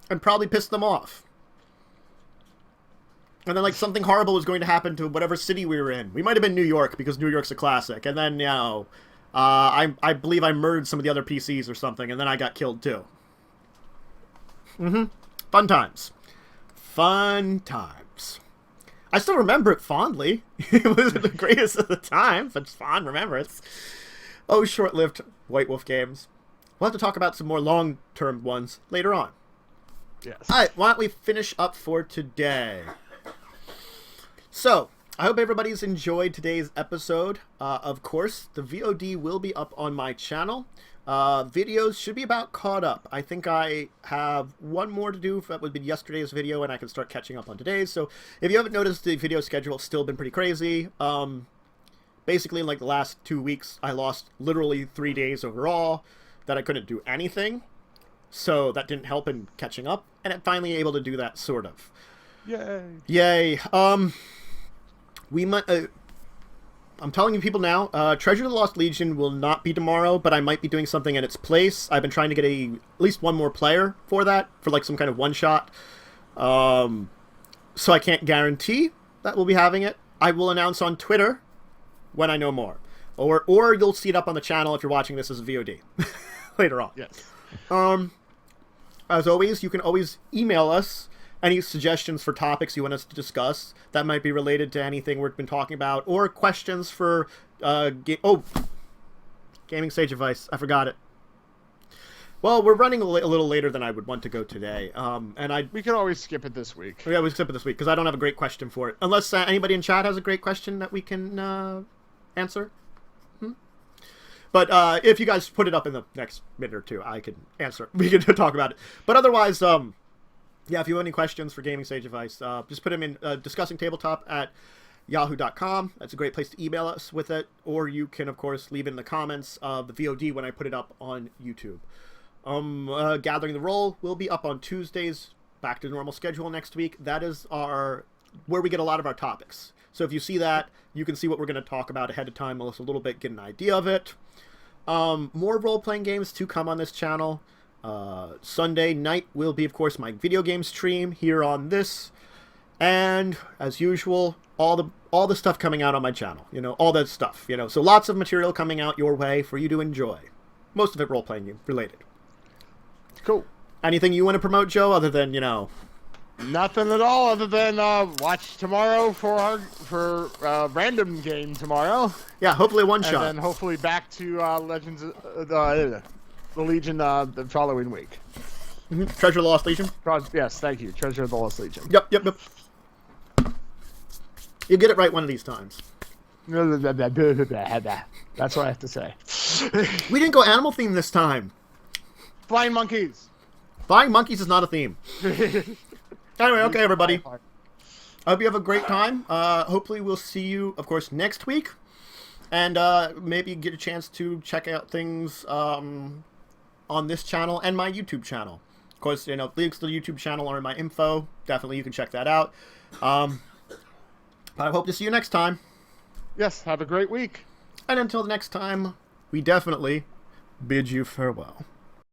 and probably pissed them off. And then, like, something horrible was going to happen to whatever city we were in. We might have been New York, because New York's a classic. And then, I believe I murdered some of the other PCs or something, and then I got killed too. Fun times. I still remember it fondly. It wasn't the greatest of the time, but it's fond remembrance. Oh, short-lived White Wolf games. We'll have to talk about some more long-term ones later on. Yes. Alright, why don't we finish up for today? So, I hope everybody's enjoyed today's episode. Of course, the VOD will be up on my channel. Videos should be about caught up. I think I have one more to do. That would be yesterday's video, and I can start catching up on today's. So if you haven't noticed, the video schedule's still been pretty crazy. Basically, in like the last 2 weeks, I lost literally 3 days overall that I couldn't do anything. So that didn't help in catching up, and I'm finally able to do that, sort of. Yay. We might... I'm telling you people now, Treasure of the Lost Legion will not be tomorrow, but I might be doing something in its place. I've been trying to get at least one more player for that, for like some kind of one-shot. So I can't guarantee that we'll be having it. I will announce on Twitter when I know more. Or you'll see it up on the channel if you're watching this as a VOD later on. Yes. As always, you can always email us any suggestions for topics you want us to discuss that might be related to anything we've been talking about, or questions for gaming sage advice. I forgot it. Well, we're running a little later than I would want to go today, we can always skip it this week. Yeah, we skip it this week because I don't have a great question for it, unless anybody in chat has a great question that we can answer. But if you guys put it up in the next minute or two, I can answer. We can talk about it. But otherwise, yeah, if you have any questions for Gaming Sage Advice, just put them in discussingtabletop@yahoo.com. That's a great place to email us with it. Or you can, of course, leave it in the comments of the VOD when I put it up on YouTube. Gathering the Roll will be up on Tuesdays, back to the normal schedule next week. That is where we get a lot of our topics. So if you see that, you can see what we're going to talk about ahead of time, a little bit, get an idea of it. More role-playing games to come on this channel. Sunday night will be, of course, my video game stream here on this, and as usual, all the stuff coming out on my channel. All that stuff. So lots of material coming out your way for you to enjoy. Most of it role-playing related. Cool. Anything you want to promote, Joe, other than Nothing at all, other than watch tomorrow for random game tomorrow. Yeah, hopefully one shot. And then hopefully back to Legends the Legion the following week. Treasure of the Lost Legion? Yes, thank you. Treasure of the Lost Legion. Yep. You get it right one of these times. That's what I have to say. We didn't go animal theme this time. Flying monkeys. Flying monkeys is not a theme. Anyway, okay, everybody. I hope you have a great time. Hopefully we'll see you, of course, next week. And maybe get a chance to check out things on this channel and my YouTube channel. Of course, links to the YouTube channel are in my info. Definitely, you can check that out. But I hope to see you next time. Yes, have a great week. And until the next time, we definitely bid you farewell.